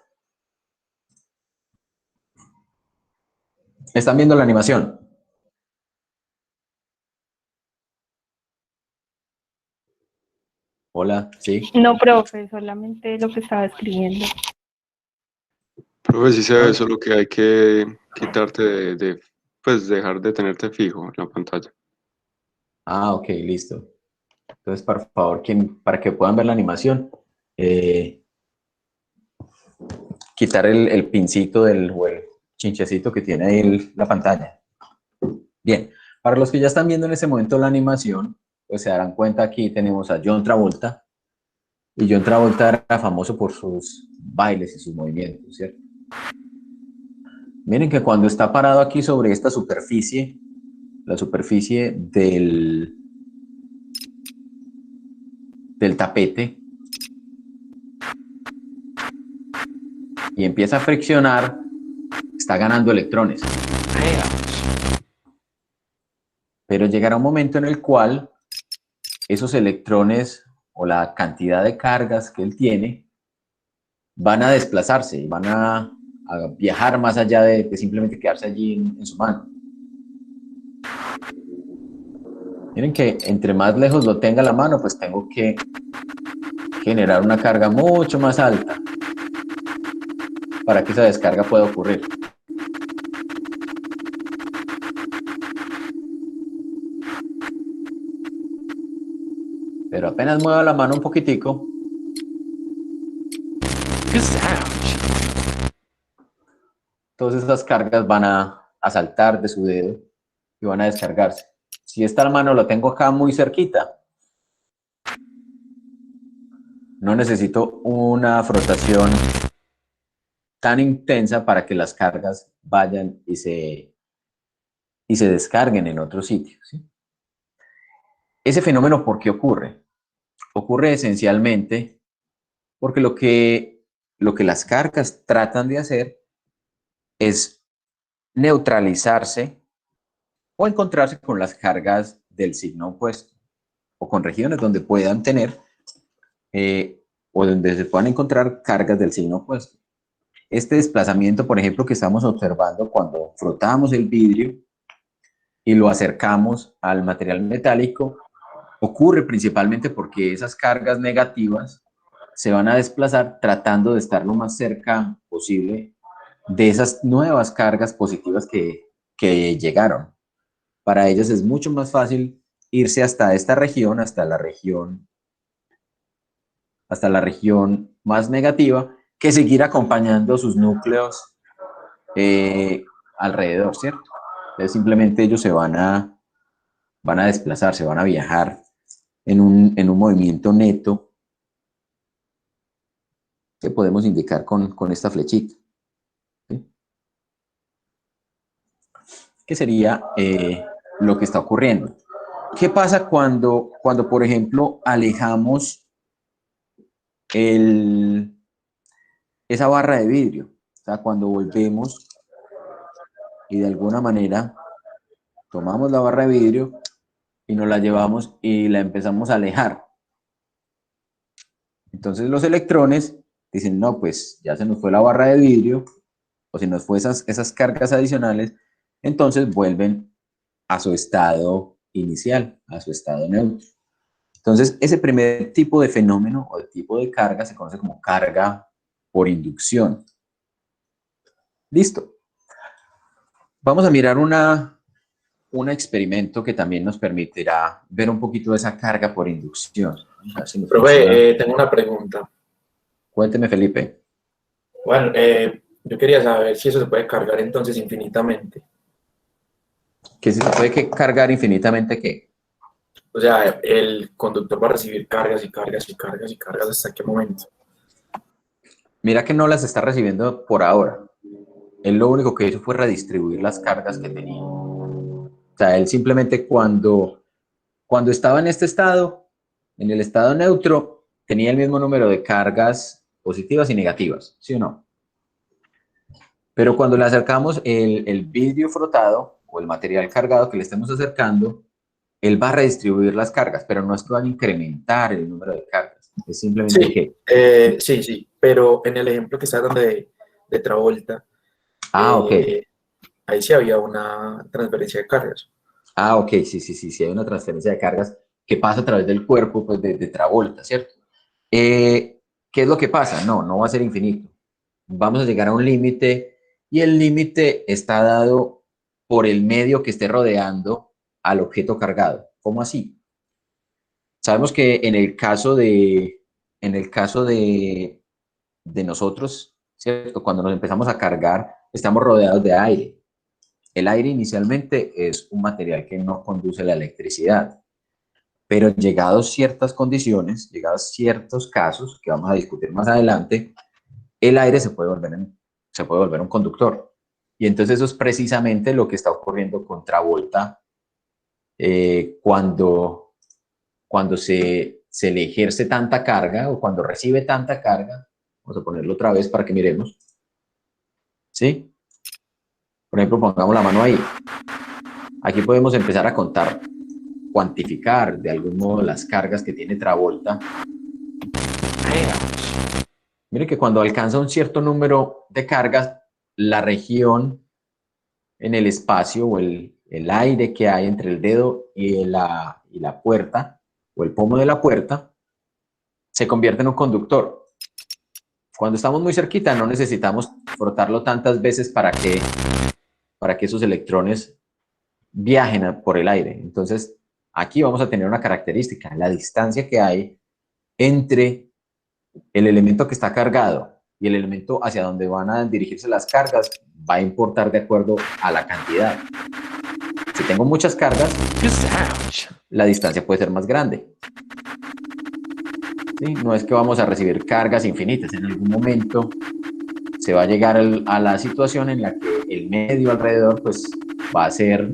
¿Están viendo la animación? Hola, ¿sí? No, profe, solamente lo que estaba escribiendo. Profe, sí se ve, solo que hay que quitarte pues dejar de tenerte fijo en la pantalla. Ah, ok, listo. Entonces, por favor, para que puedan ver la animación, quitar el pincito o el chinchecito que tiene ahí la pantalla. Bien, para los que ya están viendo en ese momento la animación, pues se darán cuenta, aquí tenemos a John Travolta, y John Travolta era famoso por sus bailes y sus movimientos, ¿cierto? Miren que cuando está parado aquí sobre esta superficie, la superficie del tapete, y empieza a friccionar, está ganando electrones. Pero llegará un momento en el cual esos electrones o la cantidad de cargas que él tiene van a desplazarse, van a viajar más allá de simplemente quedarse allí en su mano. Miren que entre más lejos lo tenga la mano, pues tengo que generar una carga mucho más alta para que esa descarga pueda ocurrir. Pero apenas mueva la mano un poquitico, todas esas cargas van a saltar de su dedo y van a descargarse. Si esta mano la tengo acá muy cerquita, no necesito una frotación tan intensa para que las cargas vayan y se descarguen en otro sitio, ¿sí? Ese fenómeno, ¿por qué ocurre? Ocurre esencialmente porque lo que las cargas tratan de hacer es neutralizarse o encontrarse con las cargas del signo opuesto o con regiones donde puedan tener o donde se puedan encontrar cargas del signo opuesto. Este desplazamiento, por ejemplo, que estamos observando cuando frotamos el vidrio y lo acercamos al material metálico, ocurre principalmente porque esas cargas negativas se van a desplazar tratando de estar lo más cerca posible de esas nuevas cargas positivas que llegaron. Para ellas es mucho más fácil irse hasta esta región, hasta la región más negativa, que seguir acompañando sus núcleos alrededor, ¿cierto? Entonces simplemente ellos van a desplazar, se van a viajar en un movimiento neto que podemos indicar con esta flechita, ¿sí? ¿Qué sería lo que está ocurriendo? ¿Qué pasa cuando por ejemplo, alejamos esa barra de vidrio? O sea, cuando volvemos y de alguna manera tomamos la barra de vidrio y nos la llevamos y la empezamos a alejar. Entonces los electrones dicen, no, pues ya se nos fue la barra de vidrio, o se nos fue esas cargas adicionales, entonces vuelven a su estado inicial, a su estado neutro. Entonces, ese primer tipo de fenómeno o de tipo de carga se conoce como carga por inducción. Listo. Vamos a mirar un experimento que también nos permitirá ver un poquito de esa carga por inducción. A ver si nos funciona. Profe, tengo una pregunta. Cuénteme, Felipe. Bueno, yo quería saber si eso se puede cargar entonces infinitamente. ¿Que si se puede cargar infinitamente qué? O sea, el conductor va a recibir cargas y cargas y cargas y cargas hasta qué momento. Mira que no las está recibiendo por ahora. Él lo único que hizo fue redistribuir las cargas que tenía. O sea, él simplemente cuando estaba en este estado, en el estado neutro, tenía el mismo número de cargas positivas y negativas, ¿sí o no? Pero cuando le acercamos el vidrio frotado o el material cargado que le estemos acercando, él va a redistribuir las cargas, pero no es que van a incrementar el número de cargas. Es simplemente Sí, que... sí, pero en el ejemplo que está dando de Travolta, ok. ahí sí había una transferencia de cargas. Ah, ok, sí, hay una transferencia de cargas que pasa a través del cuerpo, pues, de Travolta, ¿cierto? ¿Qué es lo que pasa? No va a ser infinito. Vamos a llegar a un límite y el límite está dado por el medio que esté rodeando al objeto cargado. ¿Cómo así? Sabemos que en el caso de nosotros, ¿cierto? Cuando nos empezamos a cargar, estamos rodeados de aire. El aire inicialmente es un material que no conduce la electricidad, pero llegados ciertas condiciones, llegados ciertos casos que vamos a discutir más adelante, el aire se puede volver un conductor. Y entonces eso es precisamente lo que está ocurriendo con Travolta cuando se le ejerce tanta carga o cuando recibe tanta carga. Vamos a ponerlo otra vez para que miremos. ¿Sí? Por ejemplo, pongamos la mano ahí. Aquí podemos empezar a contar, cuantificar de algún modo las cargas que tiene Travolta. Mire que cuando alcanza un cierto número de cargas, la región en el espacio o el aire que hay entre el dedo y la puerta o el pomo de la puerta se convierte en un conductor. Cuando estamos muy cerquita no necesitamos frotarlo tantas veces para que esos electrones viajen por el aire. Entonces, aquí vamos a tener una característica, la distancia que hay entre el elemento que está cargado y el elemento hacia donde van a dirigirse las cargas va a importar de acuerdo a la cantidad. Si tengo muchas cargas, la distancia puede ser más grande. ¿Sí? No es que vamos a recibir cargas infinitas. En algún momento se va a llegar a la situación en la que el medio alrededor pues, va a ser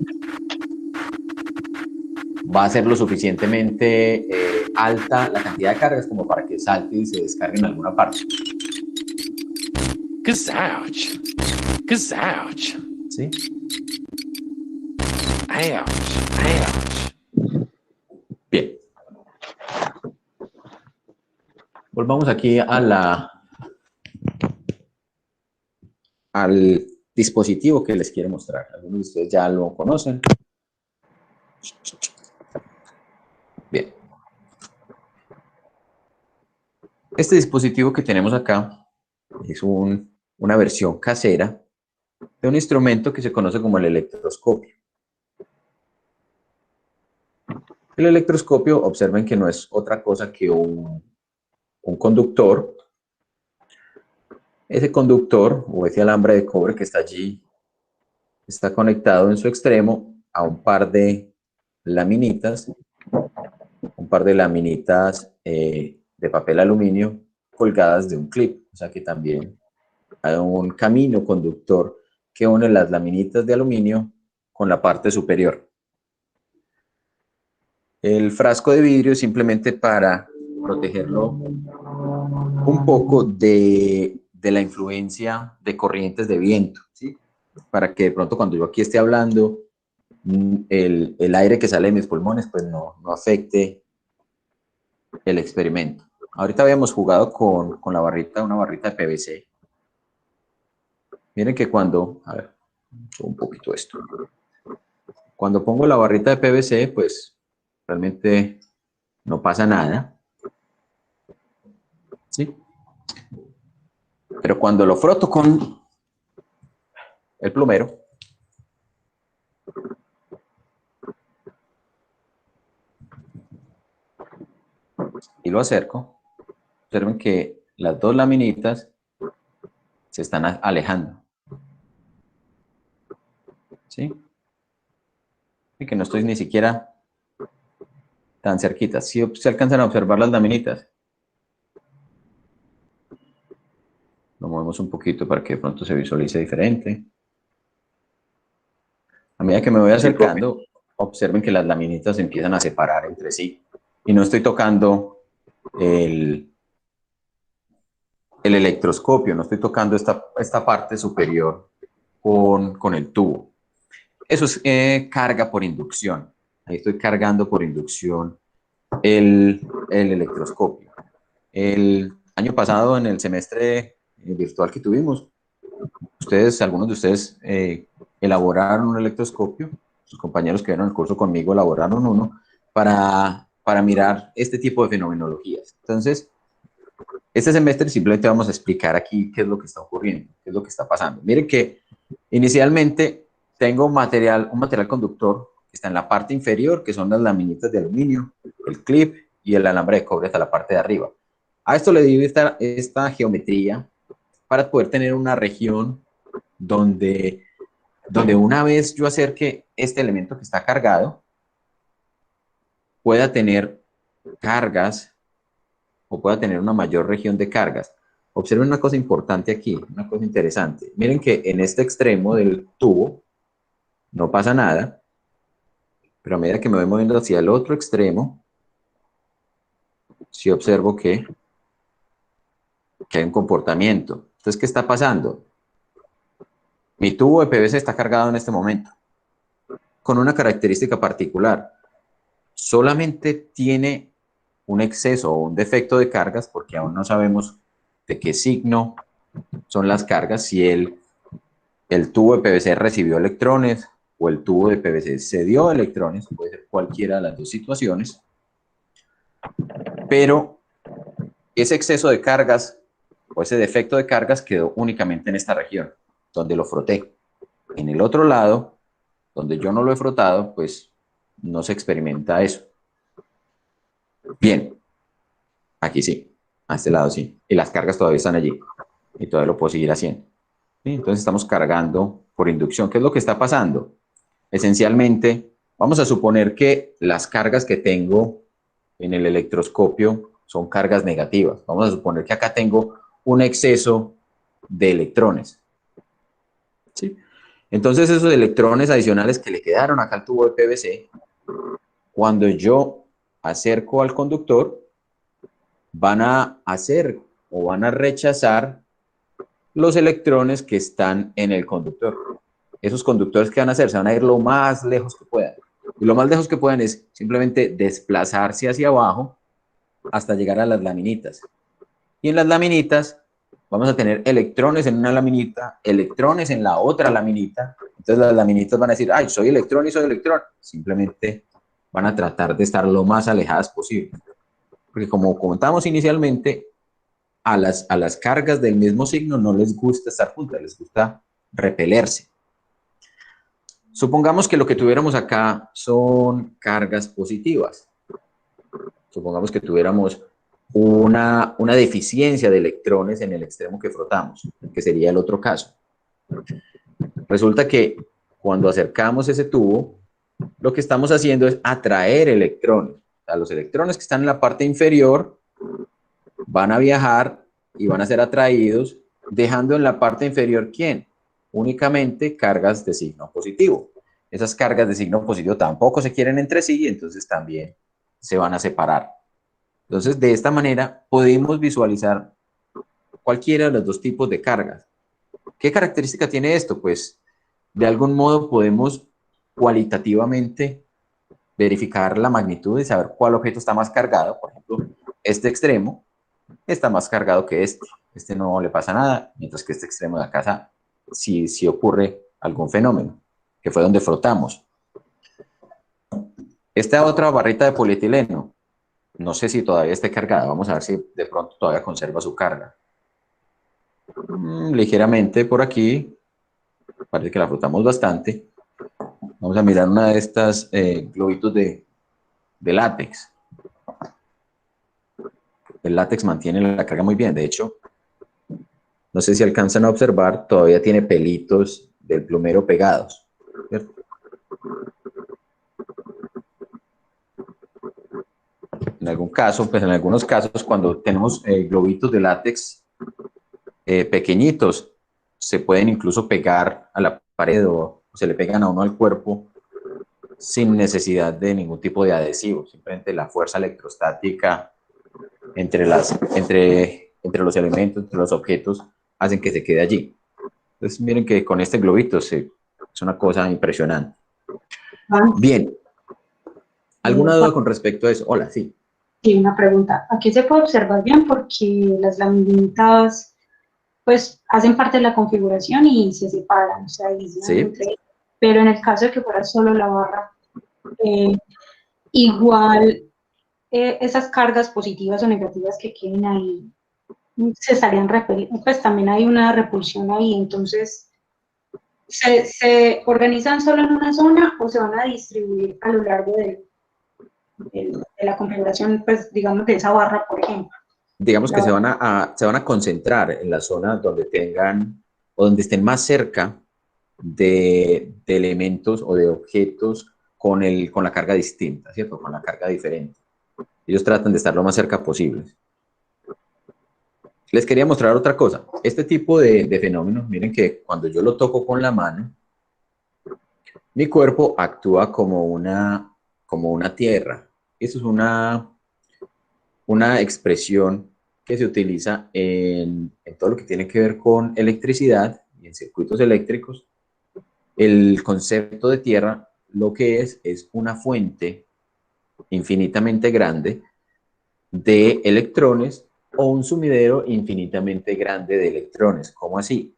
lo suficientemente alta la cantidad de cargas como para que salte y se descargue en alguna parte. ¿Sí? Bien. Volvamos aquí al dispositivo que les quiero mostrar. Algunos de ustedes ya lo conocen. Bien. Este dispositivo que tenemos acá es una versión casera de un instrumento que se conoce como el electroscopio. El electroscopio, observen que no es otra cosa que un conductor. Ese conductor o ese alambre de cobre que está allí está conectado en su extremo a un par de laminitas, de papel aluminio colgadas de un clip. O sea que también hay un camino conductor que une las laminitas de aluminio con la parte superior. El frasco de vidrio es simplemente para protegerlo un poco de la influencia de corrientes de viento, ¿sí? Para que de pronto cuando yo aquí esté hablando, el aire que sale de mis pulmones pues no afecte el experimento. Ahorita habíamos jugado con una barrita de PVC. Miren que a ver, un poquito esto. Cuando pongo la barrita de PVC, pues realmente no pasa nada. ¿Sí? Pero cuando lo froto con el plumero, y lo acerco, observen que las dos laminitas se están alejando. ¿Sí? Y que no estoy ni siquiera tan cerquita. ¿Sí se alcanzan a observar las laminitas? Lo movemos un poquito para que de pronto se visualice diferente. A medida que me voy acercando, observen que las laminitas se empiezan a separar entre sí. Y no estoy tocando el electroscopio, no estoy tocando esta parte superior con el tubo. Eso es carga por inducción. Ahí estoy cargando por inducción el electroscopio. El año pasado, en el semestre virtual que tuvimos, algunos de ustedes elaboraron un electroscopio, sus compañeros que vieron el curso conmigo elaboraron uno para mirar este tipo de fenomenologías. Entonces, este semestre simplemente vamos a explicar aquí qué es lo que está ocurriendo, qué es lo que está pasando. Miren que inicialmente tengo un material conductor que está en la parte inferior, que son las laminitas de aluminio, el clip y el alambre de cobre hasta la parte de arriba. A esto le di esta geometría para poder tener una región donde una vez yo acerque este elemento que está cargado, pueda tener cargas o pueda tener una mayor región de cargas. Observen una cosa importante aquí, una cosa interesante. Miren que en este extremo del tubo no pasa nada, pero a medida que me voy moviendo hacia el otro extremo, sí observo que hay un comportamiento. Entonces, ¿qué está pasando? Mi tubo de PVC está cargado en este momento, con una característica particular. Solamente tiene un exceso o un defecto de cargas, porque aún no sabemos de qué signo son las cargas, si el tubo de PVC recibió electrones o el tubo de PVC cedió electrones, puede ser cualquiera de las dos situaciones, pero ese exceso de cargas o ese defecto de cargas quedó únicamente en esta región, donde lo froté. En el otro lado, donde yo no lo he frotado, pues no se experimenta eso. Bien, aquí sí, a este lado sí, y las cargas todavía están allí, y todavía lo puedo seguir haciendo. ¿Sí? Entonces estamos cargando por inducción. ¿Qué es lo que está pasando? Esencialmente, vamos a suponer que las cargas que tengo en el electroscopio son cargas negativas. Vamos a suponer que acá tengo un exceso de electrones. ¿Sí? Entonces esos electrones adicionales que le quedaron acá al tubo de PVC, cuando yo acerco al conductor, van a hacer o van a rechazar los electrones que están en el conductor. Esos conductores que van a hacer, se van a ir lo más lejos que puedan. Y lo más lejos que puedan es simplemente desplazarse hacia abajo hasta llegar a las laminitas. Y en las laminitas vamos a tener electrones en una laminita, electrones en la otra laminita. Entonces las laminitas van a decir, ay, soy electrón y soy electrón. Simplemente van a tratar de estar lo más alejadas posible. Porque como comentamos inicialmente, a las cargas del mismo signo no les gusta estar juntas, les gusta repelerse. Supongamos que lo que tuviéramos acá son cargas positivas. Supongamos que tuviéramos una deficiencia de electrones en el extremo que frotamos, que sería el otro caso. Resulta que cuando acercamos ese tubo, lo que estamos haciendo es atraer electrones. O sea, los electrones que están en la parte inferior van a viajar y van a ser atraídos, dejando en la parte inferior, ¿quién? Únicamente cargas de signo positivo. Esas cargas de signo positivo tampoco se quieren entre sí, entonces también se van a separar. Entonces, de esta manera podemos visualizar cualquiera de los dos tipos de cargas. ¿Qué característica tiene esto? Pues, de algún modo podemos cualitativamente verificar la magnitud y saber cuál objeto está más cargado. Por ejemplo, este extremo está más cargado que este. Este no le pasa nada, mientras que este extremo de acá sí ocurre algún fenómeno, que fue donde frotamos. Esta otra barrita de polietileno, no sé si todavía esté cargada. Vamos a ver si de pronto todavía conserva su carga. Ligeramente por aquí, parece que la frotamos bastante. Vamos a mirar una de estas globitos de látex. El látex mantiene la carga muy bien. De hecho, no sé si alcanzan a observar, todavía tiene pelitos del plumero pegados, ¿cierto? En algún caso, pues en algunos casos, cuando tenemos globitos de látex pequeñitos, se pueden incluso pegar a la pared o se le pegan a uno al cuerpo sin necesidad de ningún tipo de adhesivo. Simplemente la fuerza electrostática entre los elementos, entre los objetos, hacen que se quede allí. Entonces miren que con este globito es una cosa impresionante. Bien. ¿Alguna duda con respecto a eso? Hola, sí. Sí, una pregunta. Aquí se puede observar bien porque las laminitas pues hacen parte de la configuración y se separan, o sea, aíslan Sí. entre pero en el caso de que fuera solo la barra, igual esas cargas positivas o negativas que queden ahí se estarían repeliendo, pues también hay una repulsión ahí, entonces ¿se organizan solo en una zona o se van a distribuir a lo largo de la configuración, pues digamos de esa barra, por ejemplo? Digamos que se van a concentrar en la zona donde tengan o donde estén más cerca de elementos o de objetos con la carga distinta, ¿cierto? Con la carga diferente. Ellos tratan de estar lo más cerca posible. Les quería mostrar otra cosa. Este tipo de fenómenos, miren que cuando yo lo toco con la mano, mi cuerpo actúa como una tierra. Eso es una expresión que se utiliza en todo lo que tiene que ver con electricidad y en circuitos eléctricos. El concepto de tierra lo que es una fuente infinitamente grande de electrones o un sumidero infinitamente grande de electrones. ¿Cómo así?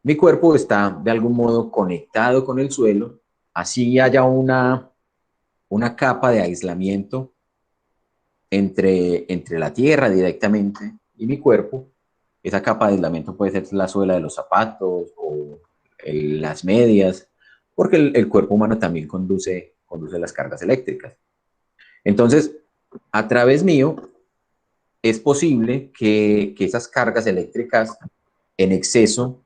Mi cuerpo está de algún modo conectado con el suelo, así haya una capa de aislamiento entre la tierra directamente y mi cuerpo. Esa capa de aislamiento puede ser la suela de los zapatos o las medias, porque el cuerpo humano también conduce las cargas eléctricas. Entonces, a través mío, es posible que esas cargas eléctricas en exceso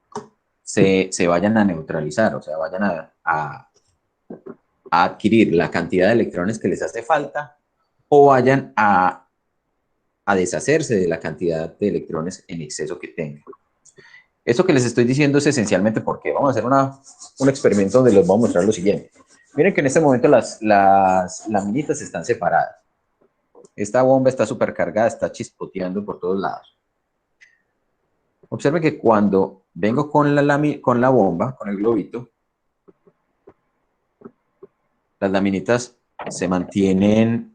se vayan a neutralizar, o sea, vayan a adquirir la cantidad de electrones que les hace falta o vayan a deshacerse de la cantidad de electrones en exceso que tengan. Eso que les estoy diciendo es esencialmente porque vamos a hacer un experimento donde les voy a mostrar lo siguiente. Miren que en este momento las laminitas están separadas. Esta bomba está supercargada, está chispoteando por todos lados. Observen que cuando vengo con la bomba, con el globito, las laminitas se mantienen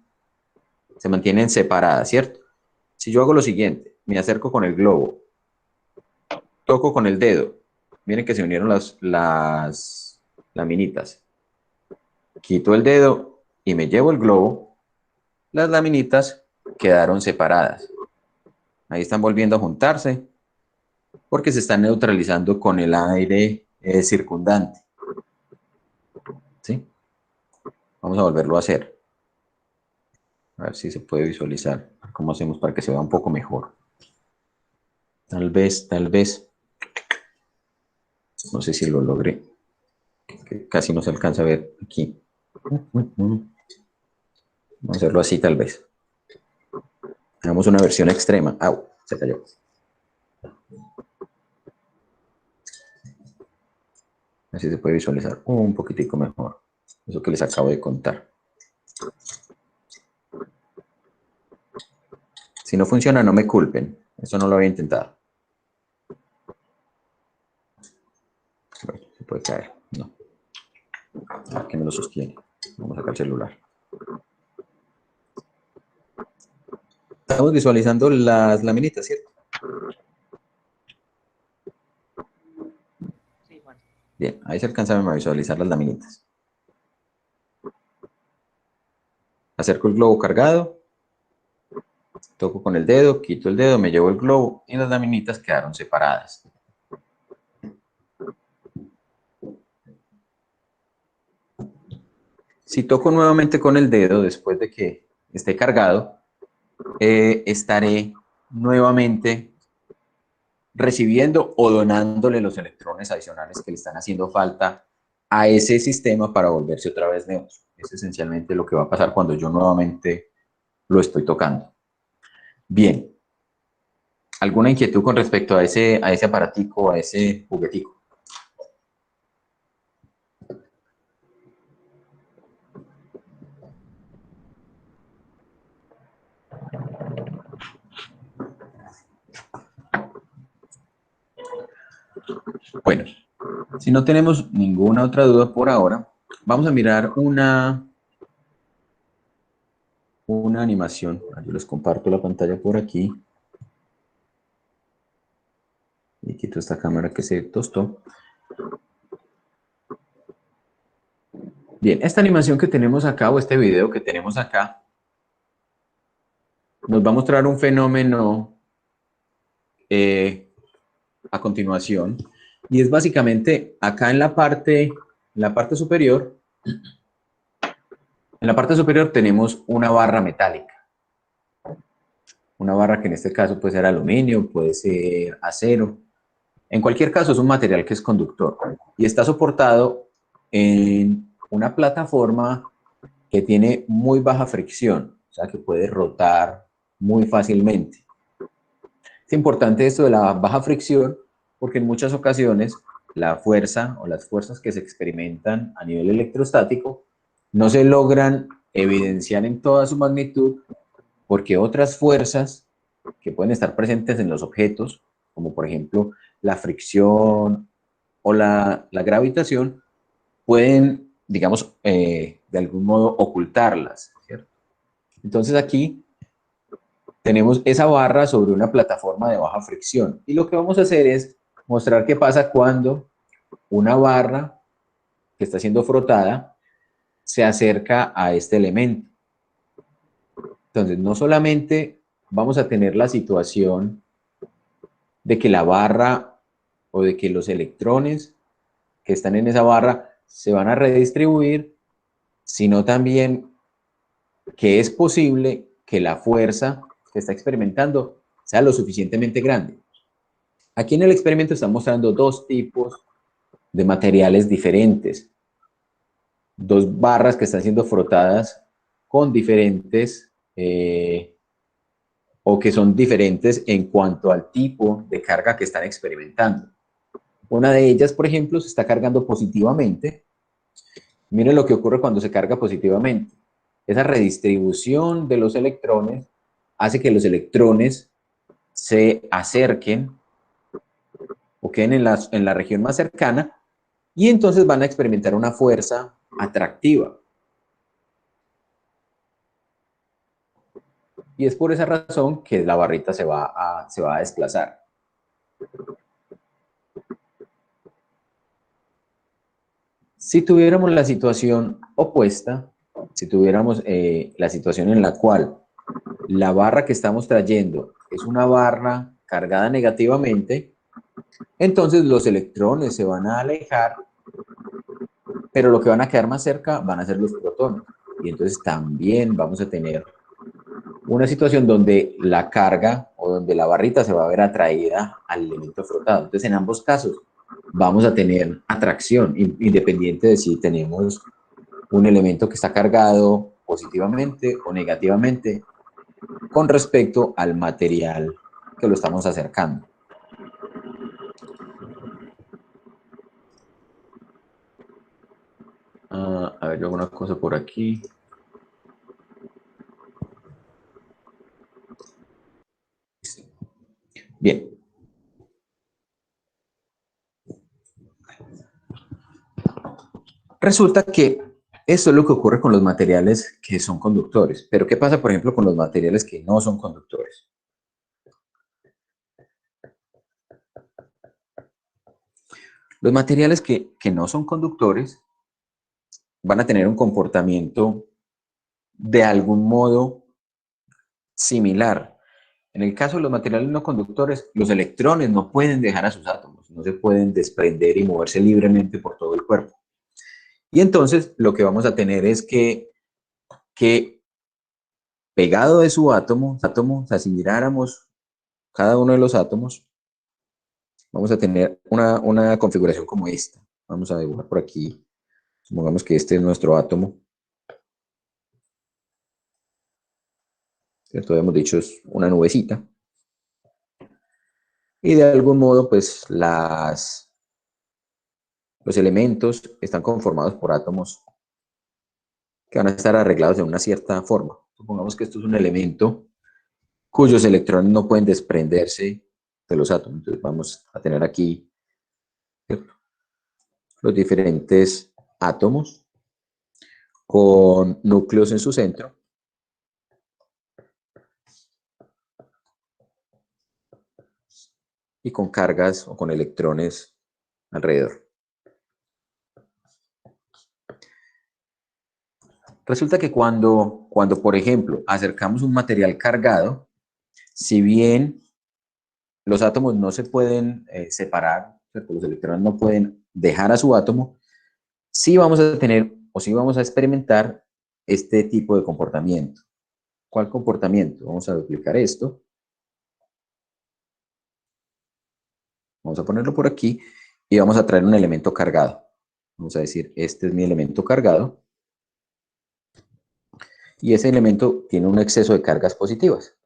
separadas, ¿cierto? Si yo hago lo siguiente, me acerco con el globo, toco con el dedo, miren que se unieron las laminitas. Quito el dedo y me llevo el globo, las laminitas quedaron separadas. Ahí están volviendo a juntarse porque se están neutralizando con el aire circundante. ¿Sí? Vamos a volverlo a hacer. A ver si se puede visualizar. ¿Cómo hacemos para que se vea un poco mejor? Tal vez. No sé si lo logré. Que casi no se alcanza a ver aquí. Vamos a hacerlo así tal vez. Hagamos una versión extrema. ¡Au! Se cayó. Así se puede visualizar un poquitico mejor. Eso que les acabo de contar. Si no funciona, no me culpen. Eso no lo había intentado. Bueno, se puede caer. No. A ver, ¿qué me lo sostiene? Vamos a sacar el celular. Estamos visualizando las laminitas, ¿cierto? Bien, ahí se alcanza a visualizar las laminitas. Acerco el globo cargado, toco con el dedo, quito el dedo, me llevo el globo y las laminitas quedaron separadas. Si toco nuevamente con el dedo después de que esté cargado, estaré nuevamente recibiendo o donándole los electrones adicionales que le están haciendo falta a ese sistema para volverse otra vez neutro. Es esencialmente lo que va a pasar cuando yo nuevamente lo estoy tocando. Bien. ¿Alguna inquietud con respecto a ese aparatico, a ese juguetico? Bueno, si no tenemos ninguna otra duda por ahora, vamos a mirar una animación. Yo les comparto la pantalla por aquí. Y quito esta cámara que se tostó. Bien, esta animación que tenemos acá, o este video que tenemos acá, nos va a mostrar un fenómeno a continuación, y es básicamente acá en la parte superior, tenemos una barra metálica. Una barra que en este caso puede ser aluminio, puede ser acero. En cualquier caso es un material que es conductor y está soportado en una plataforma que tiene muy baja fricción, o sea que puede rotar muy fácilmente. Es importante esto de la baja fricción porque en muchas ocasiones la fuerza o las fuerzas que se experimentan a nivel electrostático no se logran evidenciar en toda su magnitud porque otras fuerzas que pueden estar presentes en los objetos, como por ejemplo la fricción o la gravitación, pueden, digamos, de algún modo ocultarlas, ¿cierto? Entonces aquí tenemos esa barra sobre una plataforma de baja fricción y lo que vamos a hacer es mostrar qué pasa cuando una barra que está siendo frotada se acerca a este elemento. Entonces, no solamente vamos a tener la situación de que la barra o de que los electrones que están en esa barra se van a redistribuir, sino también que es posible que la fuerza que está experimentando sea lo suficientemente grande. Aquí en el experimento están mostrando dos tipos de materiales diferentes, dos barras que están siendo frotadas con diferentes o que son diferentes en cuanto al tipo de carga que están experimentando. Una de ellas, por ejemplo, se está cargando positivamente. Miren lo que ocurre cuando se carga positivamente. Esa redistribución de los electrones hace que los electrones se acerquen o queden en la región más cercana y entonces van a experimentar una fuerza atractiva. Y es por esa razón que la barrita se va a desplazar. Si tuviéramos la situación opuesta, si tuviéramos la situación en la cual la barra que estamos trayendo es una barra cargada negativamente, entonces los electrones se van a alejar, pero lo que van a quedar más cerca van a ser los protones. Y entonces también vamos a tener una situación donde la carga o donde la barrita se va a ver atraída al elemento frotado. Entonces en ambos casos vamos a tener atracción, independiente de si tenemos un elemento que está cargado positivamente o negativamente con respecto al material que lo estamos acercando. A ver, yo hago una cosa por aquí. Bien. Resulta que esto es lo que ocurre con los materiales que son conductores. Pero ¿qué pasa, por ejemplo, con los materiales que no son conductores? Los materiales que no son conductores van a tener un comportamiento de algún modo similar. En el caso de los materiales no conductores, los electrones no pueden dejar a sus átomos, no se pueden desprender y moverse libremente por todo el cuerpo. Y entonces lo que vamos a tener es que pegado de su átomo, o sea, si miráramos cada uno de los átomos, vamos a tener una configuración como esta. Vamos a dibujar por aquí. Supongamos que este es nuestro átomo. ¿Cierto? Habíamos dicho es una nubecita. Y de algún modo, pues los elementos están conformados por átomos que van a estar arreglados de una cierta forma. Supongamos que esto es un elemento cuyos electrones no pueden desprenderse de los átomos. Entonces vamos a tener aquí, ¿cierto?, los diferentes átomos con núcleos en su centro. Y con cargas o con electrones alrededor. Resulta que cuando, por ejemplo, acercamos un material cargado, si bien los átomos no se pueden separar, ¿cierto? Los electrones no pueden dejar a su átomo, sí vamos a tener o sí vamos a experimentar este tipo de comportamiento. ¿Cuál comportamiento? Vamos a duplicar esto. Vamos a ponerlo por aquí y vamos a traer un elemento cargado. Vamos a decir, este es mi elemento cargado. Y ese elemento tiene un exceso de cargas positivas.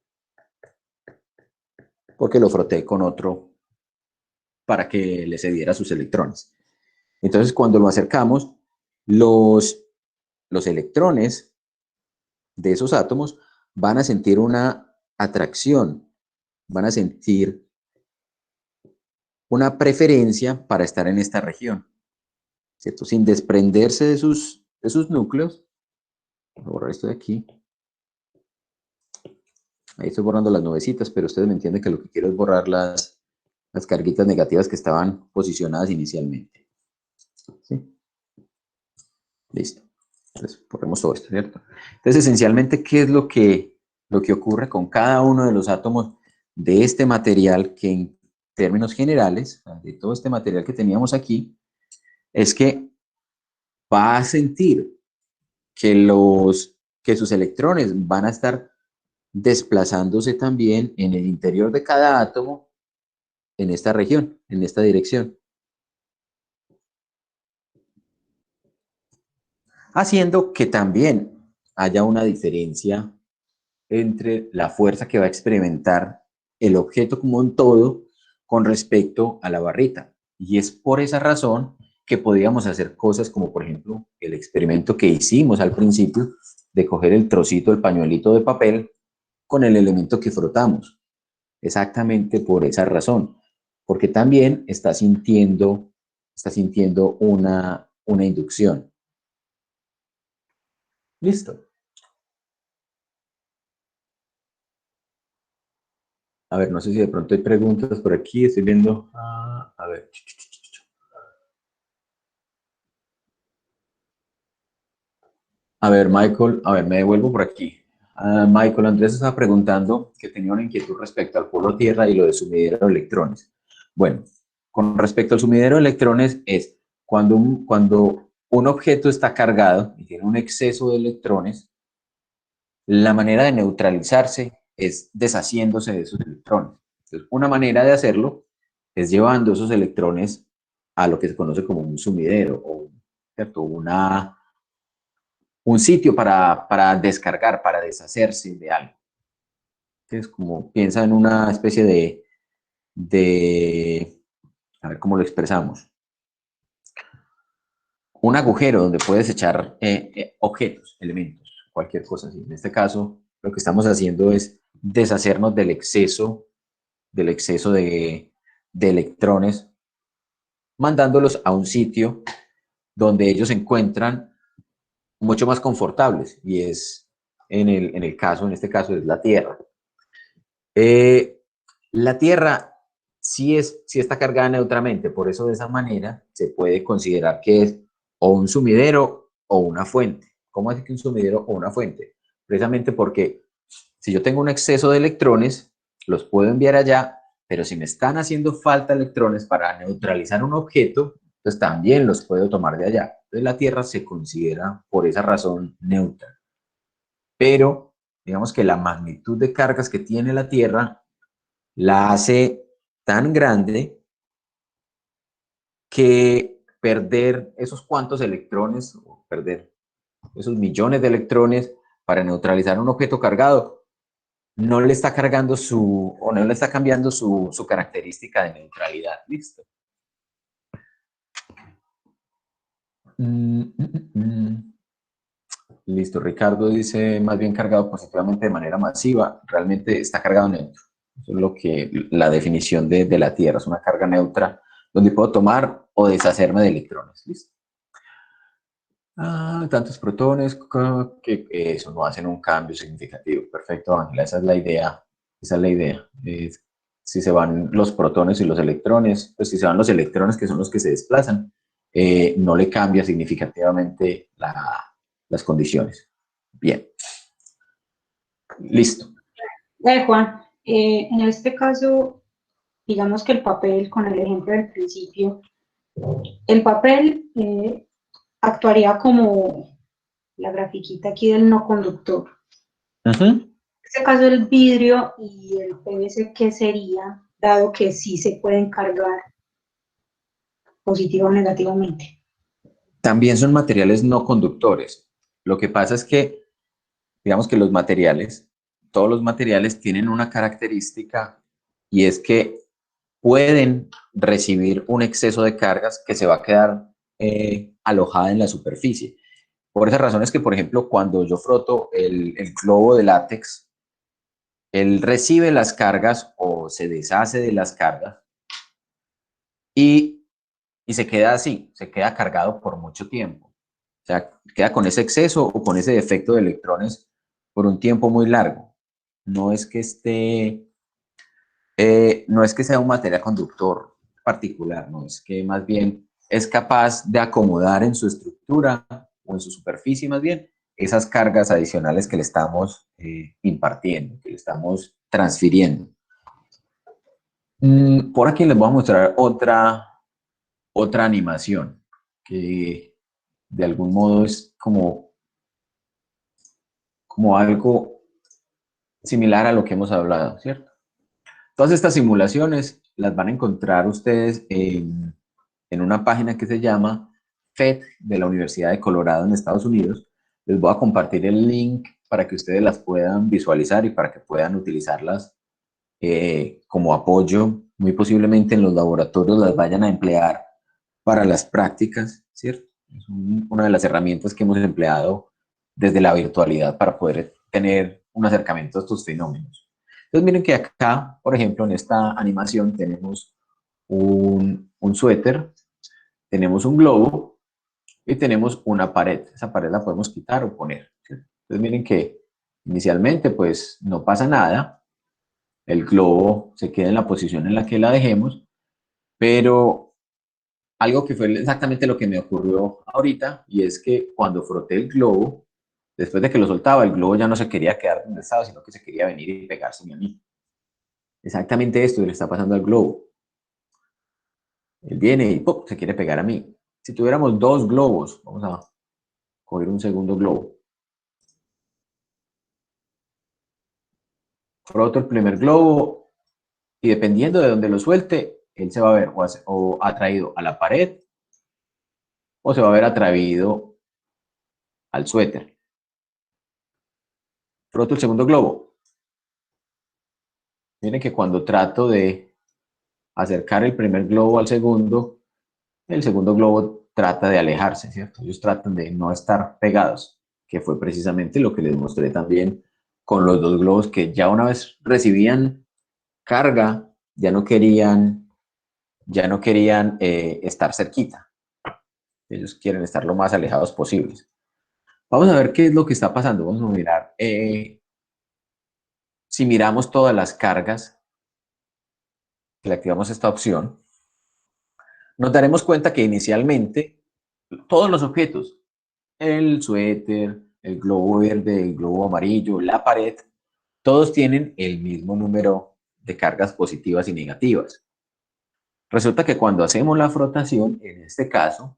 Porque lo froté con otro para que le cediera sus electrones. Entonces, cuando lo acercamos, los electrones de esos átomos van a sentir una atracción, van a sentir una preferencia para estar en esta región, ¿cierto? Sin desprenderse de sus núcleos. Voy a borrar esto de aquí. Ahí estoy borrando las nubecitas, pero ustedes me entienden que lo que quiero es borrar las carguitas negativas que estaban posicionadas inicialmente. ¿Sí? Listo. Entonces, borremos todo esto, ¿cierto? Entonces, esencialmente, ¿qué es lo que ocurre con cada uno de los átomos de este material que en términos generales, de todo este material que teníamos aquí, es que va a sentir que sus electrones van a estar desplazándose también en el interior de cada átomo en esta región, en esta dirección. Haciendo que también haya una diferencia entre la fuerza que va a experimentar el objeto como un todo con respecto a la barrita. Y es por esa razón que podíamos hacer cosas como, por ejemplo, el experimento que hicimos al principio de coger el trocito, el pañuelito de papel con el elemento que frotamos. Exactamente por esa razón. Porque también está sintiendo una inducción. Listo. A ver, no sé si de pronto hay preguntas por aquí. Estoy viendo. A ver. A ver, Michael. A ver, me devuelvo por aquí. Michael Andrés estaba preguntando que tenía una inquietud respecto al polo tierra y lo de sumidero de electrones. Bueno, con respecto al sumidero de electrones es cuando un objeto está cargado y tiene un exceso de electrones, la manera de neutralizarse es deshaciéndose de esos electrones. Entonces, una manera de hacerlo es llevando esos electrones a lo que se conoce como un sumidero o, ¿cierto? Un sitio para descargar, para deshacerse de algo. Entonces, como piensa en una especie a ver cómo lo expresamos. Un agujero donde puedes echar objetos, elementos, cualquier cosa así. En este caso, lo que estamos haciendo es deshacernos del exceso de electrones, mandándolos a un sitio donde ellos se encuentran mucho más confortables, y es en este caso es la Tierra. La Tierra sí está cargada neutramente, por eso de esa manera se puede considerar que es o un sumidero o una fuente. ¿Cómo es que un sumidero o una fuente? Precisamente porque si yo tengo un exceso de electrones, los puedo enviar allá, pero si me están haciendo falta electrones para neutralizar un objeto, pues también los puedo tomar de allá. Entonces la Tierra se considera por esa razón neutra. Pero digamos que la magnitud de cargas que tiene la Tierra la hace tan grande que perder esos cuantos electrones, o perder esos millones de electrones para neutralizar un objeto cargado, no le está cargando no le está cambiando su característica de neutralidad. Listo. Listo, Ricardo dice más bien cargado positivamente de manera masiva. Realmente está cargado neutro. Eso es la definición de la Tierra, es una carga neutra donde puedo tomar o deshacerme de electrones. ¿Listo? Tantos protones que eso no hacen un cambio significativo. Perfecto, Ángela, esa es la idea. Esa es la idea. Si se van los protones y los electrones, pues si se van los electrones, que son los que se desplazan, no le cambia significativamente las condiciones. Bien. Listo. Juan, en este caso, digamos que el papel, con el ejemplo del principio, el papel actuaría como la grafiquita aquí del no conductor. Ujú. En este caso, el vidrio y el PVC, ¿qué sería? Dado que sí se pueden cargar positiva o negativamente. También son materiales no conductores. Lo que pasa es que, digamos que los materiales, todos los materiales tienen una característica y es que pueden recibir un exceso de cargas que se va a quedar alojada en la superficie. Por esa razón es que, por ejemplo, cuando yo froto el globo de látex, él recibe las cargas o se deshace de las cargas y, y se queda así, se queda cargado por mucho tiempo. O sea, queda con ese exceso o con ese defecto de electrones por un tiempo muy largo. No es que esté, no es que sea un material conductor particular, no es que más bien es capaz de acomodar en su estructura o en su superficie más bien esas cargas adicionales que le estamos impartiendo, que le estamos transfiriendo. Por aquí les voy a mostrar otra animación que de algún modo es como algo similar a lo que hemos hablado, ¿cierto? Todas estas simulaciones las van a encontrar ustedes en una página que se llama FET de la Universidad de Colorado en Estados Unidos. Les voy a compartir el link para que ustedes las puedan visualizar y para que puedan utilizarlas como apoyo. Muy posiblemente en los laboratorios las vayan a emplear para las prácticas, ¿cierto? Es una de las herramientas que hemos empleado desde la virtualidad para poder tener un acercamiento a estos fenómenos. Entonces miren que acá, por ejemplo, en esta animación tenemos un suéter, tenemos un globo y tenemos una pared. Esa pared la podemos quitar o poner, ¿cierto? Entonces miren que inicialmente pues no pasa nada, el globo se queda en la posición en la que la dejemos, pero algo que fue exactamente lo que me ocurrió ahorita, y es que cuando froté el globo, después de que lo soltaba, el globo ya no se quería quedar donde estaba, sino que se quería venir y pegarse a mí. Exactamente esto le está pasando al globo. Él viene y ¡pum!, se quiere pegar a mí. Si tuviéramos dos globos, vamos a coger un segundo globo. Froto el primer globo y dependiendo de donde lo suelte, él se va a ver o atraído a la pared o se va a ver atraído al suéter. Froto el segundo globo. Miren que cuando trato de acercar el primer globo al segundo, el segundo globo trata de alejarse, ¿cierto? Ellos tratan de no estar pegados, que fue precisamente lo que les mostré también con los dos globos que ya una vez recibían carga, ya no querían estar cerquita. Ellos quieren estar lo más alejados posibles. Vamos a ver qué es lo que está pasando. Vamos a mirar. Si miramos todas las cargas, que le activamos esta opción, nos daremos cuenta que inicialmente todos los objetos, el suéter, el globo verde, el globo amarillo, la pared, todos tienen el mismo número de cargas positivas y negativas. Resulta que cuando hacemos la frotación, en este caso,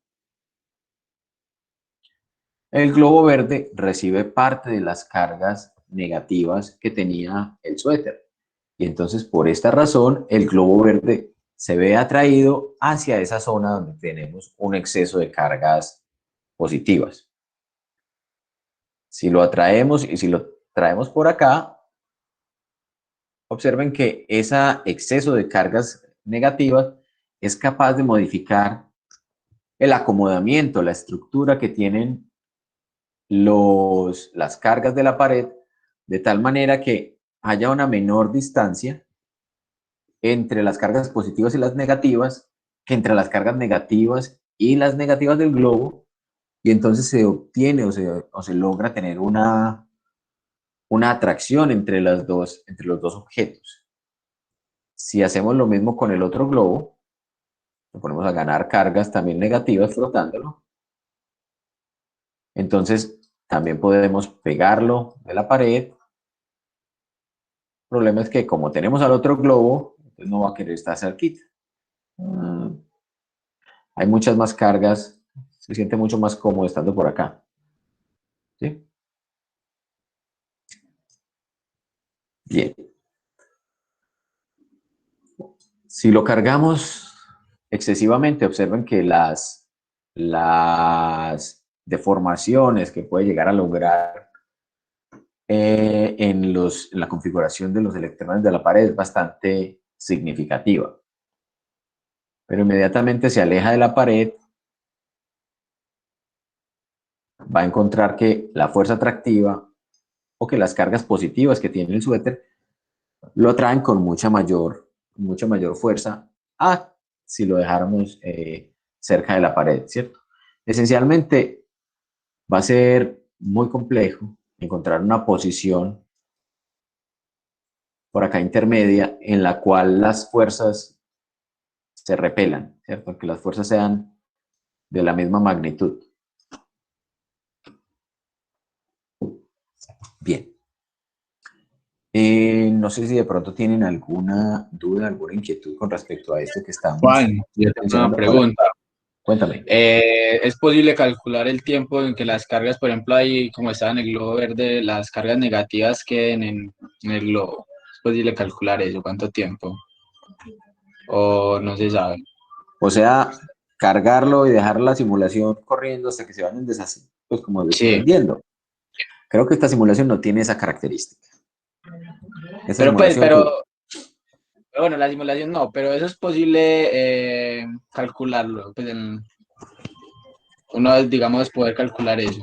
el globo verde recibe parte de las cargas negativas que tenía el suéter. Y entonces, por esta razón, el globo verde se ve atraído hacia esa zona donde tenemos un exceso de cargas positivas. Si lo atraemos y si lo traemos por acá, observen que ese exceso de cargas negativas es capaz de modificar el acomodamiento, la estructura que tienen las cargas de la pared, de tal manera que haya una menor distancia entre las cargas positivas y las negativas que entre las cargas negativas y las negativas del globo, y entonces se obtiene o se logra tener una atracción entre los dos objetos. Si hacemos lo mismo con el otro globo, lo ponemos a ganar cargas también negativas frotándolo, entonces También podemos pegarlo de la pared. El problema es que como tenemos al otro globo, entonces no va a querer estar cerquita. Hay muchas más cargas, se siente mucho más cómodo estando por acá. ¿Sí? Bien. Si lo cargamos excesivamente, observen que las deformaciones que puede llegar a lograr en la configuración de los electrones de la pared es bastante significativa. Pero inmediatamente se aleja de la pared, va a encontrar que la fuerza atractiva o que las cargas positivas que tiene el suéter lo atraen con mucha mayor fuerza a si lo dejáramos cerca de la pared, ¿cierto? Esencialmente va a ser muy complejo encontrar una posición por acá intermedia en la cual las fuerzas se repelan, ¿cierto? Que las fuerzas sean de la misma magnitud. Bien. No sé si de pronto tienen alguna duda, alguna inquietud con respecto a esto que estamos Juan, yo tengo una mencionando. pregunta. Cuéntame. ¿Es posible calcular el tiempo en que las cargas, por ejemplo, ahí como estaba en el globo verde, las cargas negativas queden en el globo? ¿Es posible calcular eso? ¿Cuánto tiempo? ¿O no se sabe? O sea, cargarlo y dejar la simulación corriendo hasta que se vayan deshaciendo, pues como desprendiendo. Creo que esta simulación no tiene esa característica. Esta Pero pues, simulación bueno, la simulación no, pero eso es posible calcularlo. Pues uno, digamos, poder calcular eso.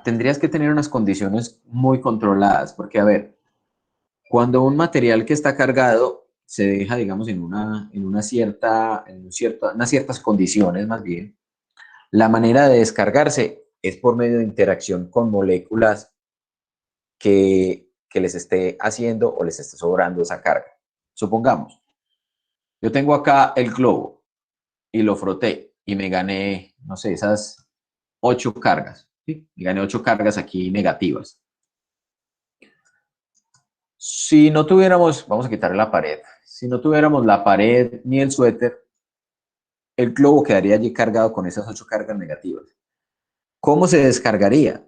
tendrías que tener unas condiciones muy controladas, porque a ver, cuando un material que está cargado se deja, digamos, en unas ciertas condiciones más bien, la manera de descargarse es por medio de interacción con moléculas que les esté haciendo o les esté sobrando esa carga. Supongamos, yo tengo acá el globo y lo froté y me gané, no sé, esas 8 cargas. ¿Sí? Me gané 8 cargas aquí negativas. Si no tuviéramos, vamos a quitarle la pared, si no tuviéramos la pared ni el suéter, el globo quedaría allí cargado con esas 8 cargas negativas. ¿Cómo se descargaría?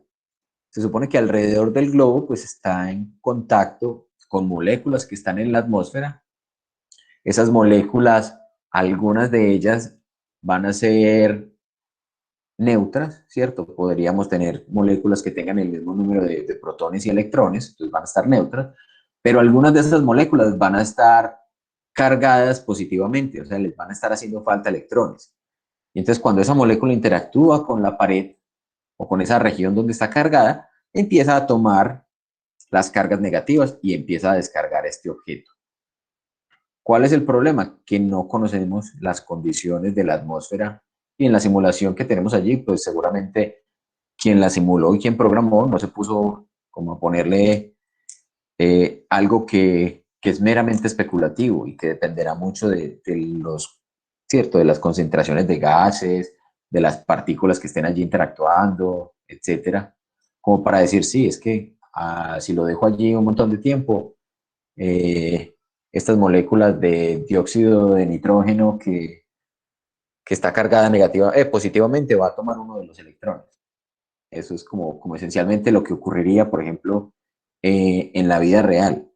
Se supone que alrededor del globo pues está en contacto con moléculas que están en la atmósfera. Esas moléculas, algunas de ellas van a ser neutras, ¿cierto? Podríamos tener moléculas que tengan el mismo número de protones y electrones, entonces van a estar neutras, pero algunas de esas moléculas van a estar cargadas positivamente, o sea, les van a estar haciendo falta electrones. Y entonces cuando esa molécula interactúa con la pared o con esa región donde está cargada, empieza a tomar las cargas negativas y empieza a descargar este objeto. ¿Cuál es el problema? Que no conocemos las condiciones de la atmósfera y en la simulación que tenemos allí, pues seguramente quien la simuló y quien programó no se puso como a ponerle algo que es meramente especulativo y que dependerá mucho ¿cierto? De las concentraciones de gases, de las partículas que estén allí interactuando, etcétera, como para decir, sí, es que si lo dejo allí un montón de tiempo, estas moléculas de dióxido de nitrógeno que está cargada positivamente va a tomar uno de los electrones. Eso es como esencialmente lo que ocurriría, por ejemplo, en la vida real.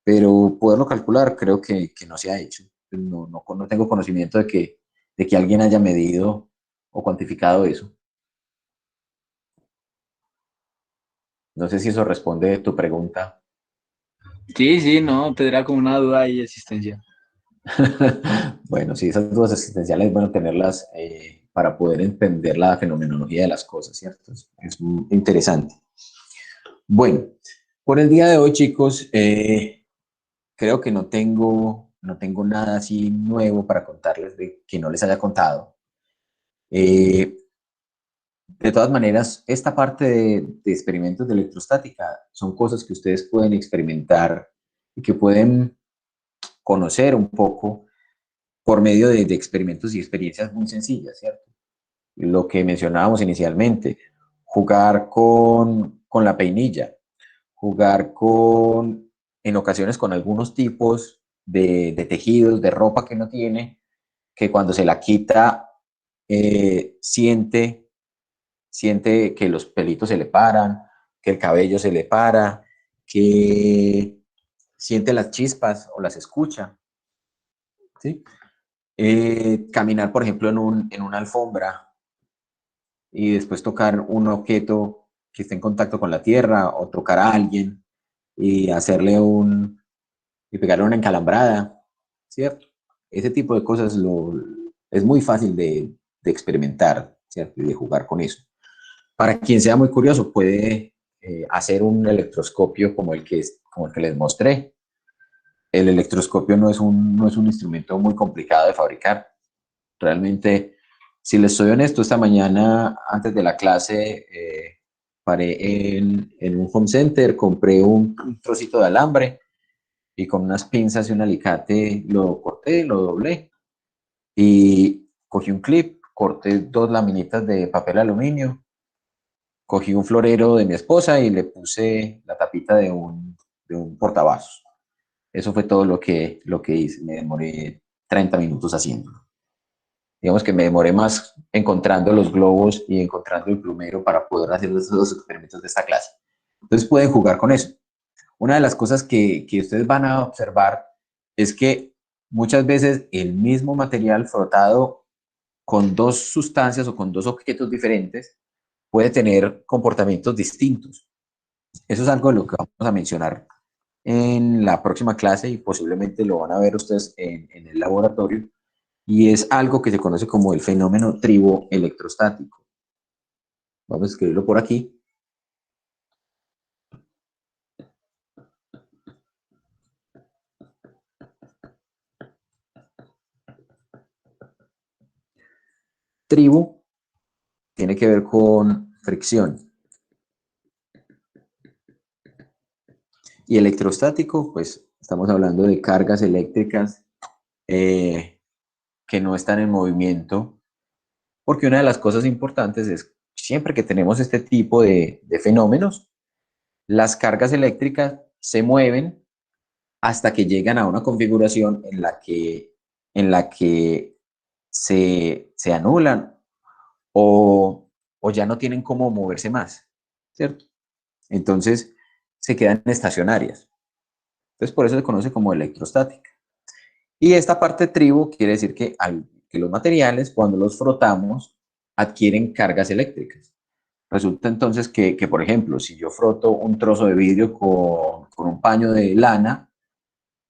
Pero poderlo calcular creo que no se ha hecho. No tengo conocimiento de que alguien haya medido o cuantificado eso. No sé si eso responde a tu pregunta. Sí, no, tendría como una duda ahí existencial. Bueno, sí, esas dudas existenciales es bueno tenerlas para poder entender la fenomenología de las cosas, ¿cierto? Es muy interesante. Bueno, por el día de hoy, chicos, creo que no tengo nada así nuevo para contarles de que no les haya contado. De todas maneras, esta parte de experimentos de electrostática son cosas que ustedes pueden experimentar y que pueden conocer un poco por medio de experimentos y experiencias muy sencillas, ¿cierto? lo que mencionábamos inicialmente, jugar con la peinilla, jugar en ocasiones con algunos tipos de tejidos, de ropa que uno tiene, que cuando se la quita, siente que los pelitos se le paran, que el cabello se le para, que siente las chispas o las escucha, ¿sí? Caminar, por ejemplo, en una alfombra y después tocar un objeto que esté en contacto con la tierra o tocar a alguien y y pegarle una encalambrada, ¿cierto? Ese tipo de cosas es muy fácil de experimentar, ¿cierto? Y de jugar con eso. Para quien sea muy curioso, puede hacer un electroscopio como el que les mostré. El electroscopio no es un instrumento muy complicado de fabricar. Realmente, si les soy honesto, esta mañana, antes de la clase, paré en un home center, compré un trocito de alambre y con unas pinzas y un alicate lo corté, lo doblé y cogí un clip, corté 2 laminitas de papel aluminio, cogí un florero de mi esposa y le puse la tapita de un portavasos. Eso fue todo lo que hice. Me demoré 30 minutos haciéndolo. Digamos que me demoré más encontrando los globos y encontrando el plumero para poder hacer esos 2 experimentos de esta clase. Entonces pueden jugar con eso. Una de las cosas que ustedes van a observar es que muchas veces el mismo material frotado con 2 sustancias o con 2 objetos diferentes puede tener comportamientos distintos. Eso es algo de lo que vamos a mencionar en la próxima clase y posiblemente lo van a ver ustedes en el laboratorio, y es algo que se conoce como el fenómeno triboelectrostático. Vamos a escribirlo por aquí. Tribo tiene que ver con fricción. Y electrostático, pues estamos hablando de cargas eléctricas que no están en movimiento, porque una de las cosas importantes es siempre que tenemos este tipo de fenómenos, las cargas eléctricas se mueven hasta que llegan a una configuración en la que se anulan o ya no tienen cómo moverse más, ¿cierto? Entonces se quedan estacionarias. Entonces por eso se conoce como electrostática. Y esta parte tribo quiere decir que los materiales, cuando los frotamos, adquieren cargas eléctricas. Resulta entonces por ejemplo, si yo froto un trozo de vidrio con un paño de lana,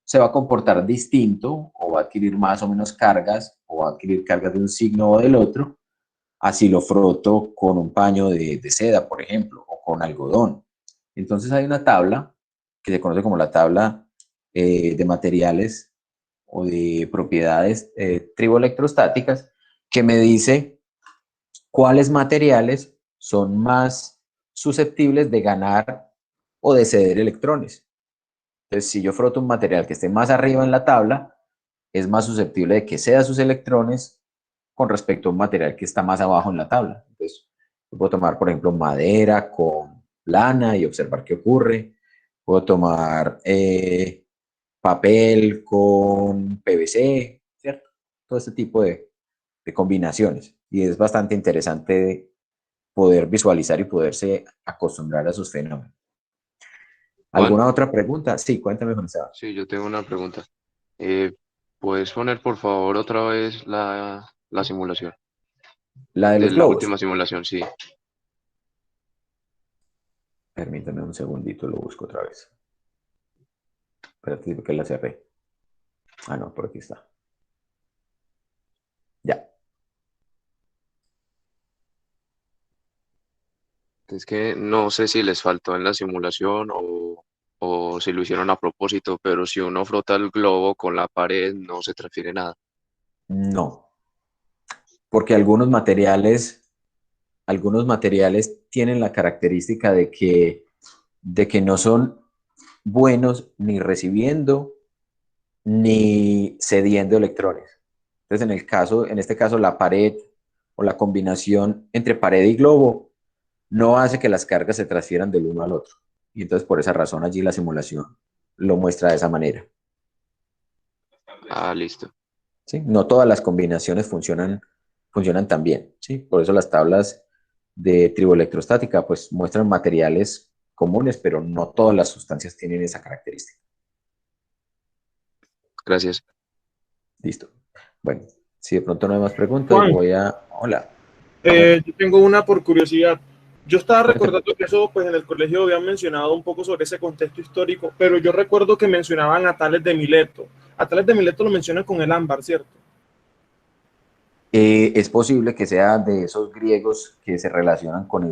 se va a comportar distinto o va a adquirir más o menos cargas o va a adquirir cargas de un signo o del otro, así lo froto con un paño de seda, por ejemplo, o con algodón. Entonces hay una tabla que se conoce como la tabla de materiales o de propiedades triboelectrostáticas, que me dice cuáles materiales son más susceptibles de ganar o de ceder electrones. Entonces, si yo froto un material que esté más arriba en la tabla, es más susceptible de que ceda sus electrones con respecto a un material que está más abajo en la tabla. Entonces, yo puedo tomar, por ejemplo, madera con lana y observar qué ocurre. Puedo tomar papel con PVC, ¿cierto? Todo este tipo de combinaciones. Y es bastante interesante poder visualizar y poderse acostumbrar a esos fenómenos. Juan, ¿Alguna otra pregunta? Sí, cuéntame, Juan Esteban. sí, yo tengo una pregunta. ¿Puedes poner por favor otra vez la simulación? La de De los la globos. última simulación, sí. Permítame un segundito, lo busco otra vez. Espérate, que la cerré. Ah, no, por aquí está. Ya. Es que no sé si les faltó en la simulación o si lo hicieron a propósito, pero si uno frota el globo con la pared no se transfiere nada. No, porque algunos materiales tienen la característica de que no son buenos ni recibiendo ni cediendo electrones. Entonces, en este caso, la pared o la combinación entre pared y globo no hace que las cargas se transfieran del uno al otro. Y entonces por esa razón allí la simulación lo muestra de esa manera. Ah, listo. ¿Sí? No todas las combinaciones funcionan tan bien, ¿sí? Por eso las tablas de triboelectrostática pues muestran materiales comunes, pero no todas las sustancias tienen esa característica. Gracias. Listo. Bueno, si de pronto no hay más preguntas, Juan, voy a... Hola. yo tengo una por curiosidad. Yo estaba Cuéntame. recordando que eso, pues en el colegio habían mencionado un poco sobre ese contexto histórico, pero yo recuerdo que mencionaban a Tales de Mileto. A Tales de Mileto lo mencionan con el ámbar, ¿cierto? Es posible que sea de esos griegos que se relacionan con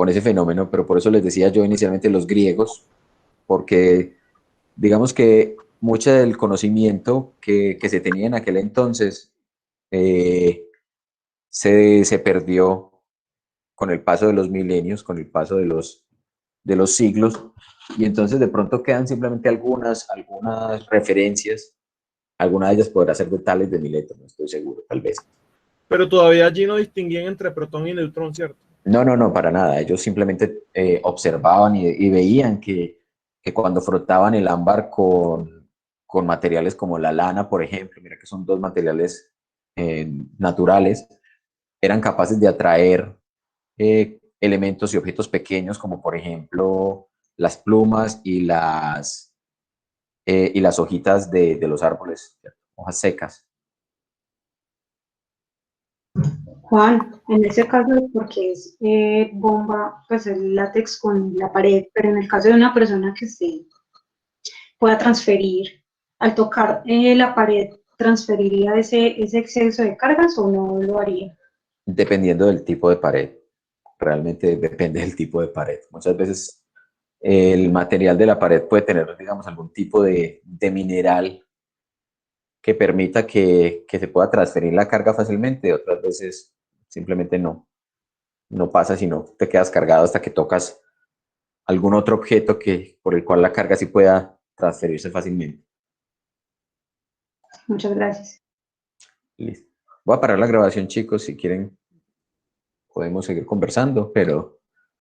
ese fenómeno, pero por eso les decía yo inicialmente los griegos, porque digamos que mucho del conocimiento que se tenía en aquel entonces eh, se perdió con el paso de los milenios, con el paso de los siglos, y entonces de pronto quedan simplemente algunas referencias, alguna de ellas podrá ser de Tales de Mileto, no estoy seguro, tal vez. Pero todavía allí no distinguían entre protón y neutrón, ¿cierto? No, para nada. Ellos simplemente observaban y veían que cuando frotaban el ámbar con materiales como la lana, por ejemplo, mira que son dos materiales naturales, eran capaces de atraer elementos y objetos pequeños, como por ejemplo las plumas y las hojitas de los árboles, ¿cierto? Hojas secas. Juan, en ese caso es porque es bomba, pues el látex con la pared, pero en el caso de una persona que se pueda transferir, al tocar la pared, ¿transferiría ese exceso de cargas o no lo haría? Dependiendo del tipo de pared. Realmente depende del tipo de pared. Muchas veces el material de la pared puede tener, digamos, algún tipo de mineral que permita que se pueda transferir la carga fácilmente. Otras veces simplemente no pasa, sino te quedas cargado hasta que tocas algún otro objeto por el cual la carga sí pueda transferirse fácilmente. Muchas gracias. Listo. Voy a parar la grabación, chicos. Si quieren, podemos seguir conversando, pero